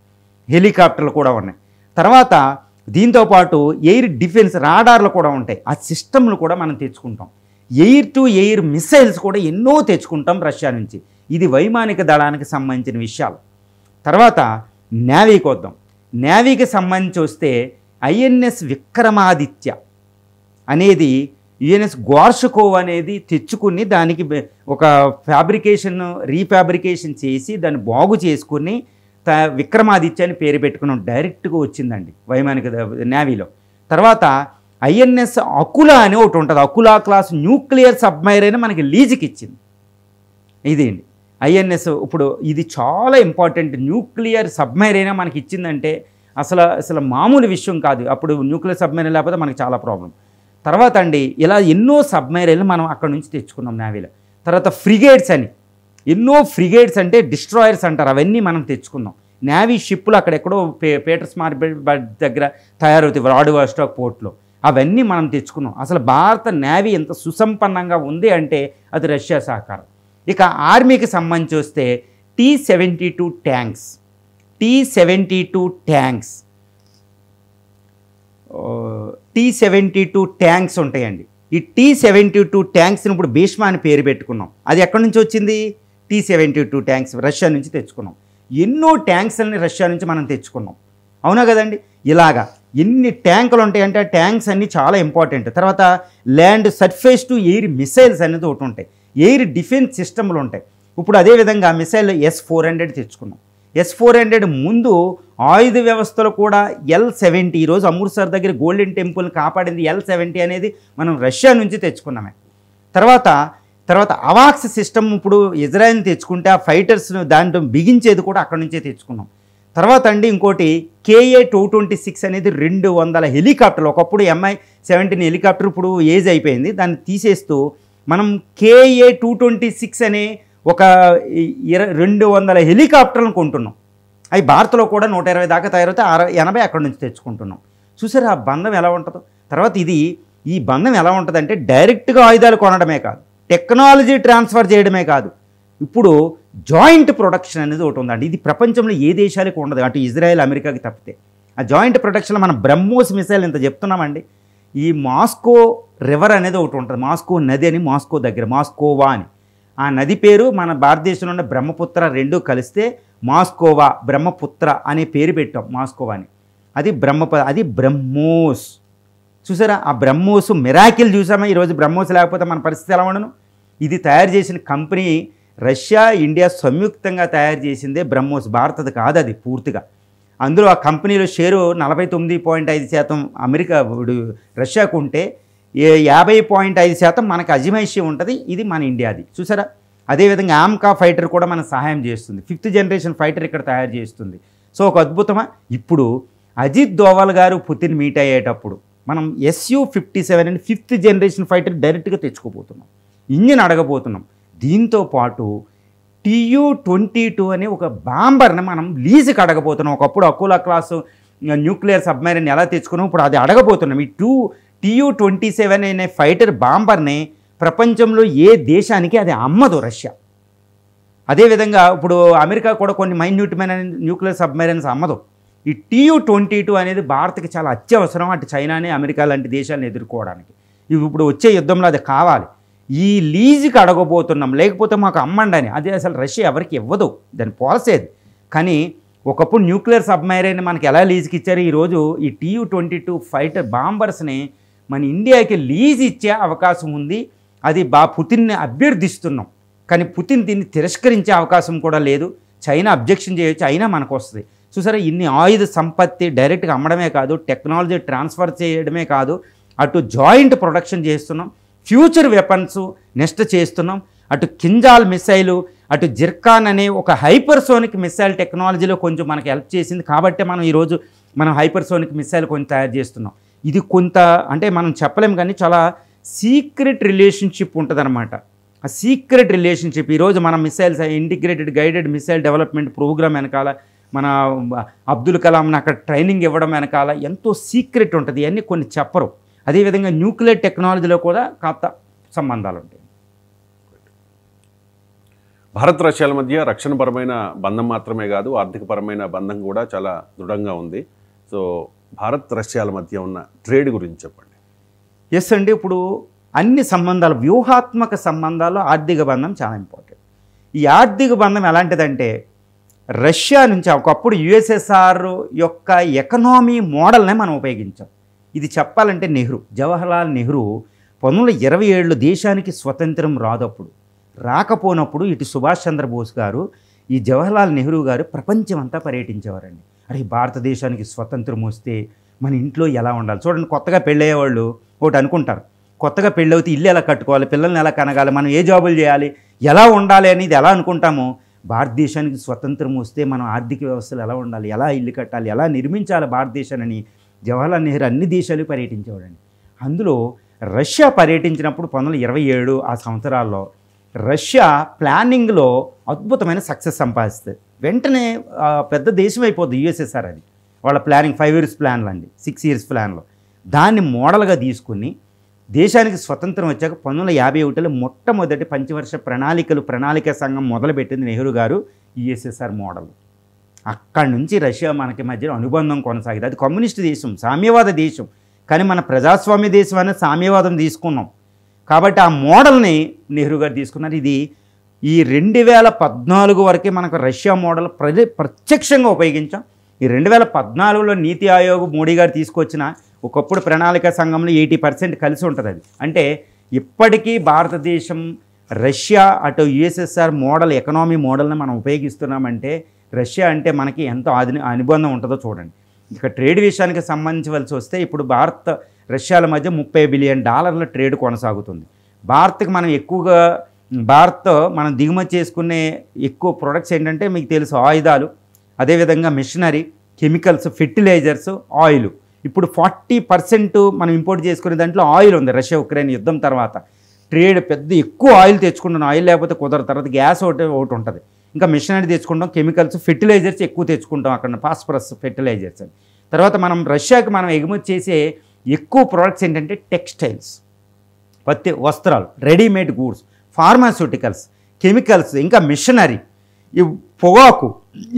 హెలికాప్టర్లు కూడా ఉన్నాయి. తర్వాత దీంతోపాటు ఎయిర్ డిఫెన్స్ రాడార్లు కూడా ఉంటాయి. ఆ సిస్టమ్లు కూడా మనం తెచ్చుకుంటాం. ఎయిర్ టు ఎయిర్ మిసైల్స్ కూడా ఎన్నో తెచ్చుకుంటాం రష్యా నుంచి. ఇది వైమానిక దళానికి సంబంధించిన విషయాలు. తర్వాత నేవీకి వద్దాం. నేవీకి సంబంధించి వస్తే INS విక్రమాదిత్య అనేది UNS గోర్షకోవ్ అనేది తెచ్చుకుని దానికి ఒక రీఫ్యాబ్రికేషన్ చేసి దాన్ని బాగు చేసుకుని విక్రమాదిత్య అని పేరు పెట్టుకున్నాం. డైరెక్ట్గా వచ్చిందండి వైమానిక నేవీలో. తర్వాత INS అకులా అని ఒకటి ఉంటుంది. అకులా క్లాస్ న్యూక్లియర్ సబ్మెరైన్ మనకి లీజుకి ఇచ్చింది. ఇదేంటి INS. ఇప్పుడు ఇది చాలా ఇంపార్టెంట్. న్యూక్లియర్ సబ్మెరైన్ మనకి ఇచ్చిందంటే అసలు మామూలు విషయం కాదు. అప్పుడు న్యూక్లియర్ సబ్మెరైన్ లేకపోతే మనకి చాలా ప్రాబ్లం. తర్వాత అండి ఇలా ఎన్నో సబ్మెరైన్లు మనం అక్కడ నుంచి తెచ్చుకున్నాం నేవీలో. తర్వాత ఫ్రిగేట్స్ అని ఎన్నో ఫ్రిగేట్స్ అంటే డిస్ట్రాయర్స్ అంటారు, అవన్నీ మనం తెచ్చుకున్నాం. నేవీ షిప్పులు అక్కడెక్కడో పీటర్స్బర్గ్ దగ్గర తయారవుతాయి వ్లాడివోస్టాక్ పోర్ట్లో, అవన్నీ మనం తెచ్చుకున్నాం. అసలు భారత నేవీ ఎంత సుసంపన్నంగా ఉంది అంటే అది రష్యా సహకారం. ఇక ఆర్మీకి సంబంధించి వస్తే T-72 ట్యాంక్స్, T-72 ట్యాంక్స్ ఉంటాయండి. ఈ T-72 ట్యాంక్స్ని ఇప్పుడు భీష్మ అని పేరు పెట్టుకున్నాం. అది ఎక్కడి నుంచి వచ్చింది? T-72 ట్యాంక్స్ రష్యా నుంచి తెచ్చుకున్నాం. ఎన్నో ట్యాంక్స్ని రష్యా నుంచి మనం తెచ్చుకున్నాం, అవునా కదండి. ఇలాగా ఎన్ని ట్యాంకులు ఉంటాయంటే ఆ ట్యాంక్స్ అన్నీ చాలా ఇంపార్టెంట్. తర్వాత land surface to air missiles అనేది ఒకటి ఉంటాయి, ఎయిర్ డిఫెన్స్ సిస్టమ్లు ఉంటాయి. ఇప్పుడు అదేవిధంగా మిసైల్ S-400 తెచ్చుకున్నాం. S-400 ముందు ఆయుధ వ్యవస్థలో కూడా L-70, ఈరోజు అమృత్సర్ దగ్గర గోల్డెన్ టెంపుల్ని కాపాడింది L-70 అనేది మనం రష్యా నుంచి తెచ్చుకున్నామే. తర్వాత అవాక్స్ సిస్టమ్ ఇప్పుడు ఇజ్రాయెల్ని తెచ్చుకుంటే ఆ ఫైటర్స్ను దాంట్లో బిగించేది కూడా అక్కడి నుంచే తెచ్చుకున్నాం. తర్వాత అండి ఇంకోటి KA-226 అనేది 200 హెలికాప్టర్లు. ఒకప్పుడు Mi-17 హెలికాప్టర్ ఇప్పుడు ఏజ్ అయిపోయింది, దాన్ని తీసేస్తూ మనం KA-226 అనే ఒక 200 హెలికాప్టర్లను కొంటున్నాం. అవి భారత్లో కూడా 120 దాకా తయారైతే 80 అక్కడి నుంచి తెచ్చుకుంటున్నాం. చూసారు ఆ బంధం ఎలా ఉంటుందో. తర్వాత ఈ బంధం ఎలా ఉంటుందంటే డైరెక్ట్గా ఆయుధాలు కొనడమే కాదు, టెక్నాలజీ ట్రాన్స్ఫర్ చేయడమే కాదు, ఇప్పుడు జాయింట్ ప్రొడక్షన్ అనేది ఒకటి ఉందండి. ఇది ప్రపంచంలో ఏ దేశాలకు ఉండదు, అటు ఇజ్రాయెల్ అమెరికాకి తప్పితే. ఆ జాయింట్ ప్రొడక్షన్లో మనం బ్రహ్మోస్ మిసైల్ ఇంత చెప్తున్నామండి. ఈ మాస్కో రివర్ అనేది ఒకటి ఉంటుంది, మాస్కో నది అని, మాస్కో దగ్గర మాస్కోవా అని. ఆ నది పేరు మన భారతదేశంలో ఉన్న బ్రహ్మపుత్ర రెండు కలిస్తే మాస్కోవా, బ్రహ్మపుత్ర అనే పేరు పెట్టాం మాస్కోవా అని. అది బ్రహ్మోస్. చూసారా ఆ బ్రహ్మోస్ మిరాకిల్ చూసామా? ఈరోజు బ్రహ్మోస్ లేకపోతే మన పరిస్థితి ఎలా ఉండను. ఇది తయారు చేసిన కంపెనీ రష్యా, ఇండియా సంయుక్తంగా తయారు చేసిందే బ్రహ్మోస్, భారతది కాదు అది పూర్తిగా. అందులో ఆ కంపెనీలో షేరు 49.5% అమెరికా రష్యాకు ఉంటే 50.5% మనకు అజమాయిషీ ఉంటుంది. ఇది మన ఇండియాది. చూసారా అదేవిధంగా ఆమ్కా ఫైటర్ కూడా మనకు సహాయం చేస్తుంది. 5th జనరేషన్ ఫైటర్ ఇక్కడ తయారు చేస్తుంది. సో ఒక అద్భుతమా. ఇప్పుడు అజిత్ దోవల్ గారు పుతిన్ మీట్ అయ్యేటప్పుడు మనం Su-57 అని 5th జనరేషన్ ఫైటర్ డైరెక్ట్గా తెచ్చుకోబోతున్నాం, ఇంజిన్ అడగబోతున్నాం. దీంతో పాటు Tu-22 అనే ఒక బాంబర్ని మనం లీజుకి అడగబోతున్నాం. ఒకప్పుడు అకులా క్లాసు న్యూక్లియర్ సబ్మెరైన్ ఎలా తెచ్చుకున్నాం, ఇప్పుడు అది అడగబోతున్నాం. ఈ Tu-27 అనే ఫైటర్ బాంబర్ని ప్రపంచంలో ఏ దేశానికి అది అమ్మదు రష్యా. అదేవిధంగా ఇప్పుడు అమెరికా కూడా కొన్ని మైన్యూట్మైన న్యూక్లియర్ సబ్మెరైన్స్ అమ్మదు. ఈ Tu-22 అనేది భారత్కి చాలా అత్యవసరం, అటు చైనాని అమెరికా లాంటి దేశాలను ఎదుర్కోవడానికి. ఇవి ఇప్పుడు వచ్చే యుద్ధంలో అది కావాలి. ఈ లీజుకి అడగబోతున్నాం, లేకపోతే మాకు అమ్మండి అని. అది అసలు రష్యా ఎవరికి ఇవ్వదు, దాని పాలసేది. కానీ ఒకప్పుడు న్యూక్లియర్ సబ్మెరైన్ మనకి ఎలా లీజుకి ఇచ్చారు, ఈరోజు ఈ Tu-22 ఫైటర్ బాంబర్స్ని మన ఇండియాకి లీజ్ ఇచ్చే అవకాశం ఉంది. అది పుతిన్ని అభ్యర్థిస్తున్నాం, కానీ పుతిన్ దీన్ని తిరస్కరించే అవకాశం కూడా లేదు. చైనా అబ్జెక్షన్ చేయొచ్చు, అయినా మనకు వస్తుంది. చూసారా, ఇన్ని ఆయుధ సంపత్తి డైరెక్ట్గా అమ్మడమే కాదు, టెక్నాలజీ ట్రాన్స్ఫర్ చేయడమే కాదు, అటు జాయింట్ ప్రొడక్షన్ చేస్తున్నాం, ఫ్యూచర్ వెపన్స్ నెక్స్ట్ చేస్తున్నాం. అటు కింజాల్ మిసైలు, అటు జిర్కాన్ అనే ఒక హైపర్సోనిక్ మిసైల్ టెక్నాలజీలో కొంచెం మనకు హెల్ప్ చేసింది. కాబట్టి మనం ఈరోజు హైపర్సోనిక్ మిసైల్ కొంచెం తయారు చేస్తున్నాం. ఇది కొంత అంటే మనం చెప్పలేం, కానీ చాలా సీక్రెట్ రిలేషన్షిప్ ఉంటుందన్నమాట. ఆ సీక్రెట్ రిలేషన్షిప్ ఈరోజు మన missiles integrated guided missile development programme వెనకాల మన అబ్దుల్ కలాంని అక్కడ ట్రైనింగ్ ఇవ్వడం వెనకాల ఎంతో సీక్రెట్ ఉంటుంది. ఇవన్నీ కొన్ని చెప్పరు. అదేవిధంగా న్యూక్లియర్ టెక్నాలజీలో కూడా కాస్త సంబంధాలు ఉంటాయి. భారత్ రష్యాల మధ్య రక్షణపరమైన బంధం మాత్రమే కాదు, ఆర్థికపరమైన బంధం కూడా చాలా దృఢంగా ఉంది. సో భారత్ రష్యాల మధ్య ఉన్న ట్రేడ్ గురించి చెప్పండి. ఎస్ అండి, ఇప్పుడు అన్ని సంబంధాలు, వ్యూహాత్మక సంబంధాలు, ఆర్థిక బంధం చాలా ఇంపార్టెంట్. ఈ ఆర్థిక బంధం ఎలాంటిదంటే, రష్యా నుంచి ఒకప్పుడు యుఎస్ఎస్ఆర్ యొక్క ఎకనామీ మోడల్నే మనం ఉపయోగించాం. ఇది చెప్పాలంటే జవహర్లాల్ నెహ్రూ 1927 దేశానికి స్వతంత్రం రాకపోయినప్పుడు ఇటు సుభాష్ చంద్రబోస్ గారు, ఈ జవహర్లాల్ నెహ్రూ గారు ప్రపంచమంతా పర్యటించేవారండి. అరే భారతదేశానికి స్వతంత్రం వస్తే మన ఇంట్లో ఎలా ఉండాలి. చూడండి, కొత్తగా పెళ్ళయ్యేవాళ్ళు ఒకటి అనుకుంటారు, కొత్తగా పెళ్ళవుతే ఇల్లు ఎలా కట్టుకోవాలి, పిల్లల్ని ఎలా కనగాలి, మనం ఏ జాబులు చేయాలి, ఎలా ఉండాలి అనేది ఎలా అనుకుంటామో, భారతదేశానికి స్వతంత్రం వస్తే మనం ఆర్థిక వ్యవస్థలు ఎలా ఉండాలి, ఎలా ఇల్లు కట్టాలి, ఎలా నిర్మించాలి భారతదేశాన్ని జవహర్లాల్ నెహ్రూ అన్ని దేశాలు పర్యటించేవాడండి. అందులో రష్యా పర్యటించినప్పుడు 1927 ఆ సంవత్సరాల్లో రష్యా ప్లానింగ్లో అద్భుతమైన సక్సెస్ సంపాదిస్తుంది. వెంటనే పెద్ద దేశం అయిపోద్ది యుఎస్ఎస్ఆర్. అది వాళ్ళ ప్లానింగ్ 5 years ప్లాన్లు అండి, 6 years ప్లాన్లో దాన్ని మోడల్గా తీసుకుని దేశానికి స్వతంత్రం వచ్చాక 1951లో మొట్టమొదటి పంచవర్ష ప్రణాళికా సంఘం మొదలుపెట్టింది నెహ్రూ గారు, యుఎస్ఎస్ఆర్ మోడల్. అక్కడి నుంచి రష్యా మనకి మధ్య అనుబంధం కొనసాగింది. అది కమ్యూనిస్ట్ దేశం, సామ్యవాద దేశం, కానీ మన ప్రజాస్వామ్య దేశం అనేది సామ్యవాదం తీసుకున్నాం. కాబట్టి ఆ మోడల్ని నెహ్రూ గారు తీసుకున్నారు. ఇది ఈ 2014 వరకే మనకు రష్యా మోడల్ ప్రత్యక్షంగా ఉపయోగించాం. ఈ 2014లో నీతి ఆయోగ్ మోడీ గారు తీసుకొచ్చిన ఒకప్పుడు ప్రణాళిక సంఘంలో 80% కలిసి ఉంటుంది. అది అంటే ఇప్పటికీ భారతదేశం రష్యా అటు యుఎస్ఎస్ఆర్ మోడల్ ఎకనామీ మోడల్ని మనం ఉపయోగిస్తున్నామంటే రష్యా అంటే మనకి ఎంతో అనుబంధం ఉంటుందో చూడండి. ఇక ట్రేడ్ విషయానికి సంబంధించవలసి వస్తే ఇప్పుడు భారత్ రష్యాల మధ్య $30 బిలియన్ ట్రేడ్ కొనసాగుతుంది. భారత్కి మనం ఎక్కువగా మనం దిగుమతి చేసుకునే ఎక్కువ ప్రొడక్ట్స్ ఏంటంటే మీకు తెలుసు, ఆయుధాలు, అదేవిధంగా మిషనరీ, కెమికల్స్, ఫెర్టిలైజర్స్, ఆయిల్. ఇప్పుడు 40% మనం ఇంపోర్ట్ చేసుకునే దాంట్లో ఆయిల్ ఉంది. రష్యా ఉక్రెయిన్ యుద్ధం తర్వాత ట్రేడ్ ఎక్కువ ఆయిల్ తెచ్చుకుంటున్నాం. ఆయిల్ లేకపోతే కుదరదు. తర్వాత గ్యాస్ ఒకటి ఉంటుంది. ఇంకా మిషనరీ తెచ్చుకుంటాం, కెమికల్స్, ఫెర్టిలైజర్స్ ఎక్కువ తెచ్చుకుంటాం అక్కడ, ఫాస్ఫరస్ ఫెర్టిలైజర్స్ అని. తర్వాత రష్యాకి మనం ఎగుమతి చేసే ఎక్కువ ప్రోడక్ట్స్ ఏంటంటే టెక్స్టైల్స్, వస్త్రాలు, రెడీమేడ్ గూడ్స్, ఫార్మాస్యూటికల్స్, కెమికల్స్, ఇంకా మిషనరీ, ఈ పొగాకు,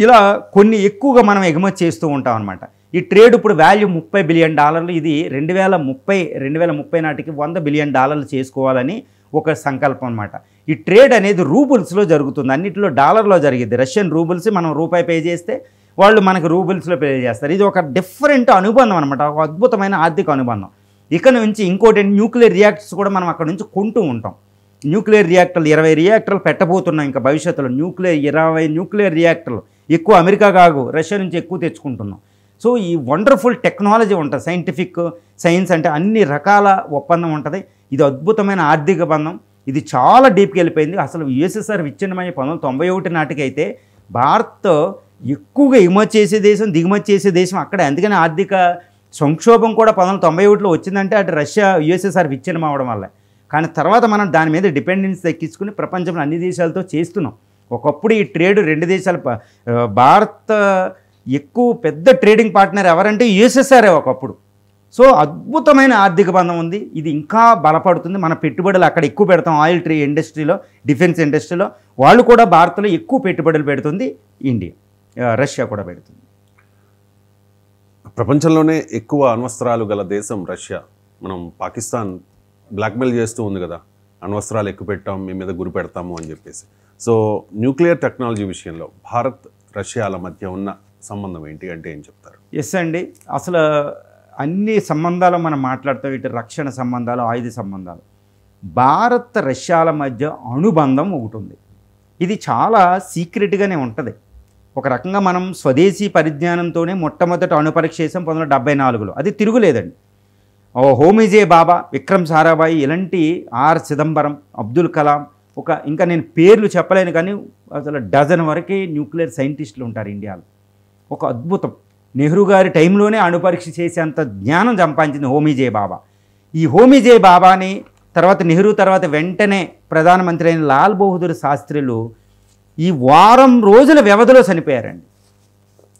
ఇలా కొన్ని ఎక్కువగా మనం ఎగుమతి చేస్తూ ఉంటాం అనమాట. ఈ ట్రేడ్ ఇప్పుడు వాల్యూ $30 బిలియన్. ఇది 2030 నాటికి $100 బిలియన్ చేసుకోవాలని ఒక సంకల్పం అనమాట. ఈ ట్రేడ్ అనేది రూబుల్స్లో జరుగుతుంది, అన్నింటిలో డాలర్లో జరిగింది. రష్యన్ రూబుల్స్ మనం రూపాయి పే చేస్తే వాళ్ళు మనకు రూబుల్స్లో పే చేస్తారు. ఇది ఒక డిఫరెంట్ అనుబంధం అనమాట, ఒక అద్భుతమైన ఆర్థిక అనుబంధం. ఇక నుంచి ఇంకోటి న్యూక్లియర్ రియాక్టర్స్ కూడా మనం అక్కడ నుంచి కొంటూ ఉంటాం. న్యూక్లియర్ రియాక్టర్లు 20 రియాక్టర్లు పెట్టబోతున్నాం ఇంకా భవిష్యత్తులో. 20 న్యూక్లియర్ రియాక్టర్లు ఎక్కువ అమెరికా కాదు, రష్యా నుంచి ఎక్కువ తెచ్చుకుంటున్నాం. సో ఈ వండర్ఫుల్ టెక్నాలజీ ఉంటుంది, సైన్స్ అంటే అన్ని రకాల ఒప్పందం ఉంటుంది. ఇది అద్భుతమైన ఆర్థిక బంధం. ఇది చాలా డీప్కి వెళ్ళిపోయింది. అసలు యుఎస్ఎస్ఆర్ విచ్ఛిన్నమై 1991 నాటికైతే భారత్ ఎక్కువగా ఎగుమతి చేసే దేశం, దిగుమతి చేసే దేశం అక్కడే. అందుకని ఆర్థిక సంక్షోభం కూడా 1991లో వచ్చిందంటే అటు రష్యా యుఎస్ఎస్ఆర్ విచ్ఛిన్నం అవ్వడం వల్ల. కానీ తర్వాత మనం దాని మీద డిపెండెన్స్ తగ్గించుకుని ప్రపంచంలో అన్ని దేశాలతో చేస్తున్నాం. ఒకప్పుడు ఈ ట్రేడ్ రెండు దేశాల భారత్ ఎక్కువ పెద్ద ట్రేడింగ్ పార్ట్నర్ ఎవరంటే యుఎస్ఎస్ఆర్ ఒకప్పుడు. సో అద్భుతమైన ఆర్థిక బంధం ఉంది. ఇది ఇంకా బలపడుతుంది. మన పెట్టుబడులు అక్కడ ఎక్కువ పెడతాం. ఆయిల్ ఇండస్ట్రీలో, డిఫెన్స్ ఇండస్ట్రీలో వాళ్ళు కూడా భారత్లో ఎక్కువ పెట్టుబడులు పెడుతుంది ఇండియా, రష్యా కూడా పెడుతుంది. ప్రపంచంలోనే ఎక్కువ అణ్వస్త్రాలు గల దేశం రష్యా. మనం పాకిస్తాన్ బ్లాక్మెయిల్ చేస్తూ ఉంది కదా, అణ్వస్త్రాలు ఎక్కువ పెట్టాం, మీ మీద గురి పెడతాము అని చెప్పేసి. సో న్యూక్లియర్ టెక్నాలజీ విషయంలో భారత్ రష్యాల మధ్య ఉన్న సంబంధం ఏంటి అంటే ఏం చెప్తారు? ఎస్ అండి, అసలు అన్ని సంబంధాలు మనం మాట్లాడతాం. ఇటు రక్షణ సంబంధాలు, ఆయుధ సంబంధాలు. భారత్ రష్యాల మధ్య అనుబంధం ఒకటి ఉంది. ఇది చాలా సీక్రెట్గానే ఉంటుంది. ఒక రకంగా మనం స్వదేశీ పరిజ్ఞానంతోనే మొట్టమొదటి అణుపరీక్ష చేసాం 1974లో. అది తిరుగులేదండి. హోమీజే బాబా, విక్రమ్ సారాభాయి, ఇలాంటి ఆర్ చిదంబరం, అబ్దుల్ కలాం, ఇంకా నేను పేర్లు చెప్పలేను కానీ అసలు డజన్ వరకే న్యూక్లియర్ సైంటిస్టులు ఉంటారు ఇండియాలో. ఒక అద్భుతం. నెహ్రూ గారి టైంలోనే అణుపరీక్ష చేసేంత జ్ఞానం సంపాదించింది హోమీజే బాబా. ఈ హోమీజే బాబాని తర్వాత నెహ్రూ తర్వాత వెంటనే ప్రధానమంత్రి అయిన లాల్ బహదూర్ శాస్త్రిలు ఈ వారం రోజుల వ్యవధిలో చనిపోయారండి.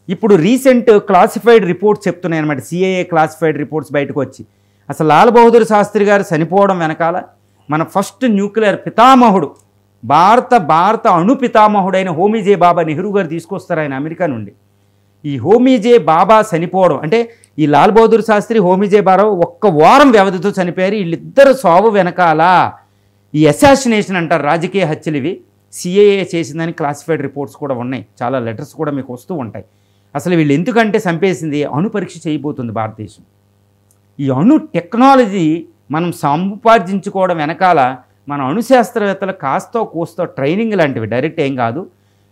ఇప్పుడు రీసెంట్ క్లాసిఫైడ్ రిపోర్ట్స్ చెప్తున్నాయి అన్నమాట. సిఐఏ క్లాసిఫైడ్ రిపోర్ట్స్ బయటకు వచ్చి అసలు లాల్ బహదూర్ శాస్త్రి గారు చనిపోవడం వెనకాల మన ఫస్ట్ న్యూక్లియర్ పితామహుడు, భారత అణు పితామహుడైన హోమీజే బాబా నెహ్రూ గారు తీసుకొస్తారు ఆయన అమెరికా నుండి. ఈ హోమీజే బాబా చనిపోవడం అంటే ఈ లాల్ బహదూర్ శాస్త్రి, హోమీజే బాబా ఒక్క వారం వ్యవధితో చనిపోయారు. వీళ్ళిద్దరు సావు వెనకాల ఈ అసాసినేషన్ అంటారు, రాజకీయ హత్యలు ఇవి సిఐఏ చేసిందని క్లాసిఫైడ్ రిపోర్ట్స్ కూడా ఉన్నాయి. చాలా లెటర్స్ కూడా మీకు వస్తూ ఉంటాయి. అసలు వీళ్ళు ఎందుకంటే చంపేసింది అణు పరీక్ష చేయబోతుంది భారతదేశం. ఈ అణు టెక్నాలజీ మనం సంపాదించుకోవడం వెనకాల మన అణుశాస్త్రవేత్తలు కాస్తో కోస్తో ట్రైనింగ్ లాంటివి, డైరెక్ట్ ఏం కాదు,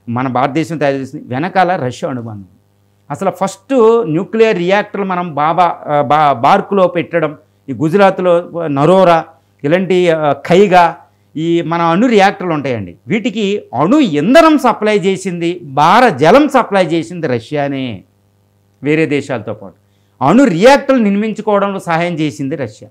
మన భారతదేశం తయారు చేసింది. వెనకాల రష్యా అనుబంధం. అసలు ఫస్ట్ న్యూక్లియర్ రియాక్టర్లు మనం బార్కులో పెట్టడం, ఈ గుజరాత్లో నరోరా, ఇలాంటి ఖైగా, ఈ మన అణు రియాక్టర్లు ఉంటాయండి. వీటికి అణు ఇంధనం సప్లై చేసింది, జలం సప్లై చేసింది రష్యానే, వేరే దేశాలతో పాటు. అణు రియాక్టర్లు నిర్మించుకోవడంలో సహాయం చేసింది రష్యా.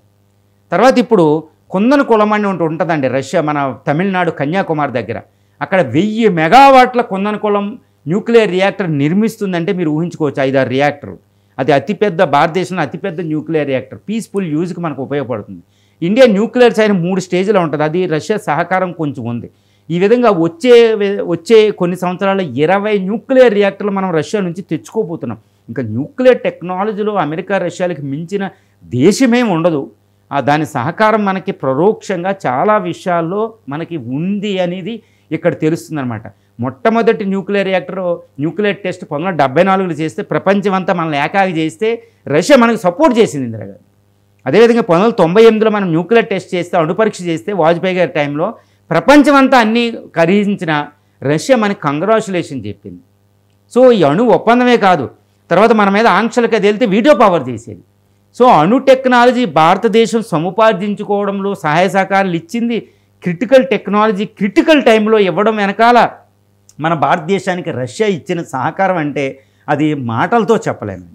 తర్వాత ఇప్పుడు కుందన కులం అని ఉంటుందండి రష్యా, మన తమిళనాడు కన్యాకుమారి దగ్గర. అక్కడ 1000 మెగావాట్ల కుందన కులం న్యూక్లియర్ రియాక్టర్ నిర్మిస్తుందంటే మీరు ఊహించుకోవచ్చు. 5-6 రియాక్టర్లు. అది అతిపెద్ద, భారతదేశంలో అతిపెద్ద న్యూక్లియర్ రియాక్టర్. పీస్ఫుల్ యూజ్కి మనకు ఉపయోగపడుతుంది. ఇండియా న్యూక్లియర్ సైన్ 3 స్టేజ్లో ఉంటుంది. అది రష్యా సహకారం కొంచెం ఉంది. ఈ విధంగా వచ్చే కొన్ని సంవత్సరాల్లో 20 న్యూక్లియర్ రియాక్టర్లు మనం రష్యా నుంచి తెచ్చుకోబోతున్నాం. ఇంకా న్యూక్లియర్ టెక్నాలజీలో అమెరికా, రష్యాలకు మించిన దేశమేం ఉండదు. దాని సహకారం మనకి పరోక్షంగా చాలా విషయాల్లో మనకి ఉంది అనేది ఇక్కడ తెలుస్తుందన్నమాట. మొట్టమొదటి న్యూక్లియర్ టెస్ట్ 1974లో చేస్తే, ప్రపంచమంతా మనల్ని ఏకాకి చేస్తే రష్యా మనకు సపోర్ట్ చేసింది ఇందిరాగాంధీ. అదేవిధంగా 1998లో మనం న్యూక్లియర్ టెస్ట్ చేస్తే, అణుపరీక్ష చేస్తే వాజ్పేయి గారి టైంలో ప్రపంచమంతా అన్నీ ఖరీదించిన రష్యా మనకి కంగ్రాచులేషన్ చెప్పింది. సో ఈ అణు ఒప్పందమే కాదు, తర్వాత మన మీద ఆంక్షలకు అది వెళ్తే వీటో పవర్ చేసేది. సో అణు టెక్నాలజీ భారతదేశం సముపార్జించుకోవడంలో సహాయ సహకారాలు ఇచ్చింది. క్రిటికల్ టెక్నాలజీ క్రిటికల్ టైంలో ఇవ్వడం వెనకాల మన భారతదేశానికి రష్యా ఇచ్చిన సహకారం అంటే అది మాటలతో చెప్పలేము.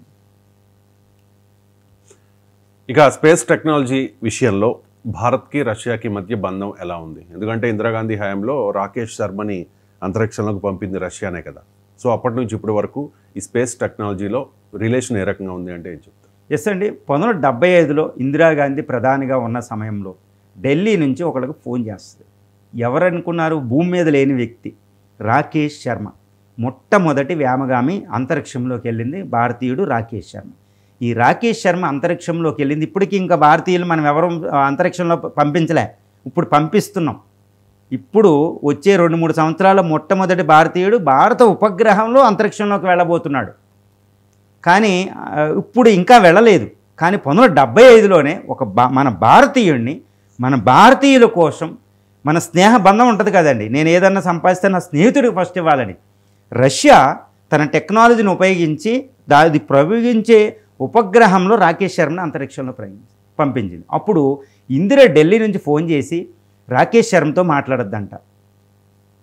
ఇక స్పేస్ టెక్నాలజీ విషయంలో భారత్కి రష్యాకి మధ్య బంధం ఎలా ఉంది? ఎందుకంటే ఇందిరాగాంధీ హయాంలో రాకేష్ శర్మని అంతరిక్షంలోకి పంపింది రష్యానే కదా. సో అప్పటి నుంచి ఇప్పటి వరకు ఈ స్పేస్ టెక్నాలజీలో రిలేషన్ ఏ రకంగా ఉంది అంటే ఏం చెప్తారు? ఎస్ అండి, 1975లో ఇందిరాగాంధీ ప్రధానిగా ఉన్న సమయంలో ఢిల్లీ నుంచి ఒకళ్ళకి ఫోన్ చేస్తుంది. ఎవరనుకున్నారు? భూమి మీద లేని వ్యక్తి రాకేష్ శర్మ. మొట్టమొదటి వ్యామగామి అంతరిక్షంలోకి వెళ్ళింది భారతీయుడు రాకేష్ శర్మ. ఈ రాకేష్ శర్మ అంతరిక్షంలోకి వెళ్ళింది. ఇప్పటికీ ఇంకా భారతీయులు మనం ఎవరు అంతరిక్షంలో పంపించలే, ఇప్పుడు పంపిస్తున్నాం. ఇప్పుడు వచ్చే 2-3 సంవత్సరాల మొట్టమొదటి భారతీయుడు భారత ఉపగ్రహంలో అంతరిక్షంలోకి వెళ్ళబోతున్నాడు. కానీ ఇప్పుడు ఇంకా వెళ్ళలేదు. కానీ 1975లోనే మన భారతీయుడిని, మన భారతీయుల కోసం, మన స్నేహ బంధం ఉంటుంది కదండి, నేను ఏదన్నా సంపాదిస్తే నా స్నేహితుడికి ఫస్ట్ ఇవ్వాలని రష్యా తన టెక్నాలజీని ఉపయోగించి అది ప్రయోగించే ఉపగ్రహంలో రాకేష్ శర్మని అంతరిక్షంలో పంపించింది. అప్పుడు ఇందిరా ఢిల్లీ నుంచి ఫోన్ చేసి రాకేష్ శర్మతో మాట్లాడొద్దంట.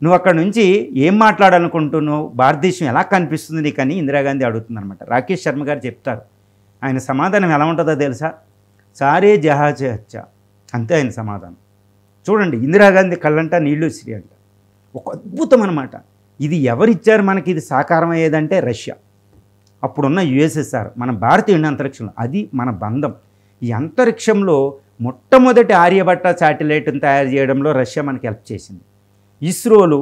నువ్వు అక్కడ నుంచి ఏం మాట్లాడాలనుకుంటున్నావు, భారతదేశం ఎలా కనిపిస్తుంది నీకని ఇందిరాగాంధీ అడుగుతుందనమాట. రాకేష్ శర్మ గారు చెప్తారు. ఆయన సమాధానం ఎలా ఉంటుందో తెలుసా? సారే జహాజే హచ్చా, అంతే ఆయన సమాధానం. చూడండి, ఇందిరాగాంధీ కళ్ళంట నీళ్ళు శ్రీ అంట. ఒక అద్భుతం అనమాట. ఇది ఎవరిచ్చారు మనకి ఇది సాకారం అయ్యేదంటే రష్యా, అప్పుడున్న యుఎస్ఎస్ఆర్, మన భారతీయ అంతరిక్షంలో. అది మన బంధం. ఈ అంతరిక్షంలో మొట్టమొదటి ఆర్యభట్ట శాటిలైట్ని తయారు చేయడంలో రష్యా మనకి హెల్ప్ చేసింది. ఇస్రోలు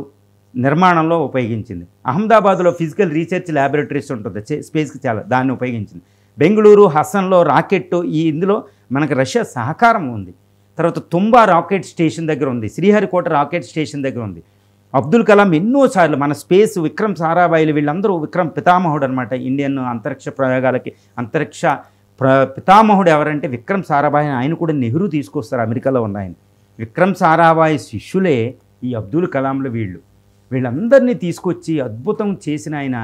నిర్మాణంలో ఉపయోగించింది. అహ్మదాబాద్లో ఫిజికల్ రీసెర్చ్ ల్యాబొరేటరీస్ ఉంటుంది స్పేస్కి, చాలా దాన్ని ఉపయోగించింది. బెంగళూరు హసన్లో రాకెట్, ఇందులో మనకు రష్యా సహకారం ఉంది. తర్వాత తుంబా రాకెట్ స్టేషన్ దగ్గర ఉంది, శ్రీహరికోట రాకెట్ స్టేషన్ దగ్గర ఉంది. అబ్దుల్ కలాం ఎన్నోసార్లు మన స్పేస్, విక్రమ్ సారాభాయిలు, వీళ్ళందరూ విక్రమ్ పితామహుడు అనమాట. ఇండియన్ అంతరిక్ష ప్రయోగాలకి అంతరిక్ష పితామహుడు ఎవరంటే విక్రమ్ సారాభాయ్. ఆయన కూడా నెహ్రూ తీసుకొస్తారు, అమెరికాలో ఉన్న ఆయన. విక్రమ్ సారాభాయ్ శిష్యులే ఈ అబ్దుల్ కలాంలు. వీళ్ళందరినీ తీసుకొచ్చి అద్భుతం చేసిన ఆయన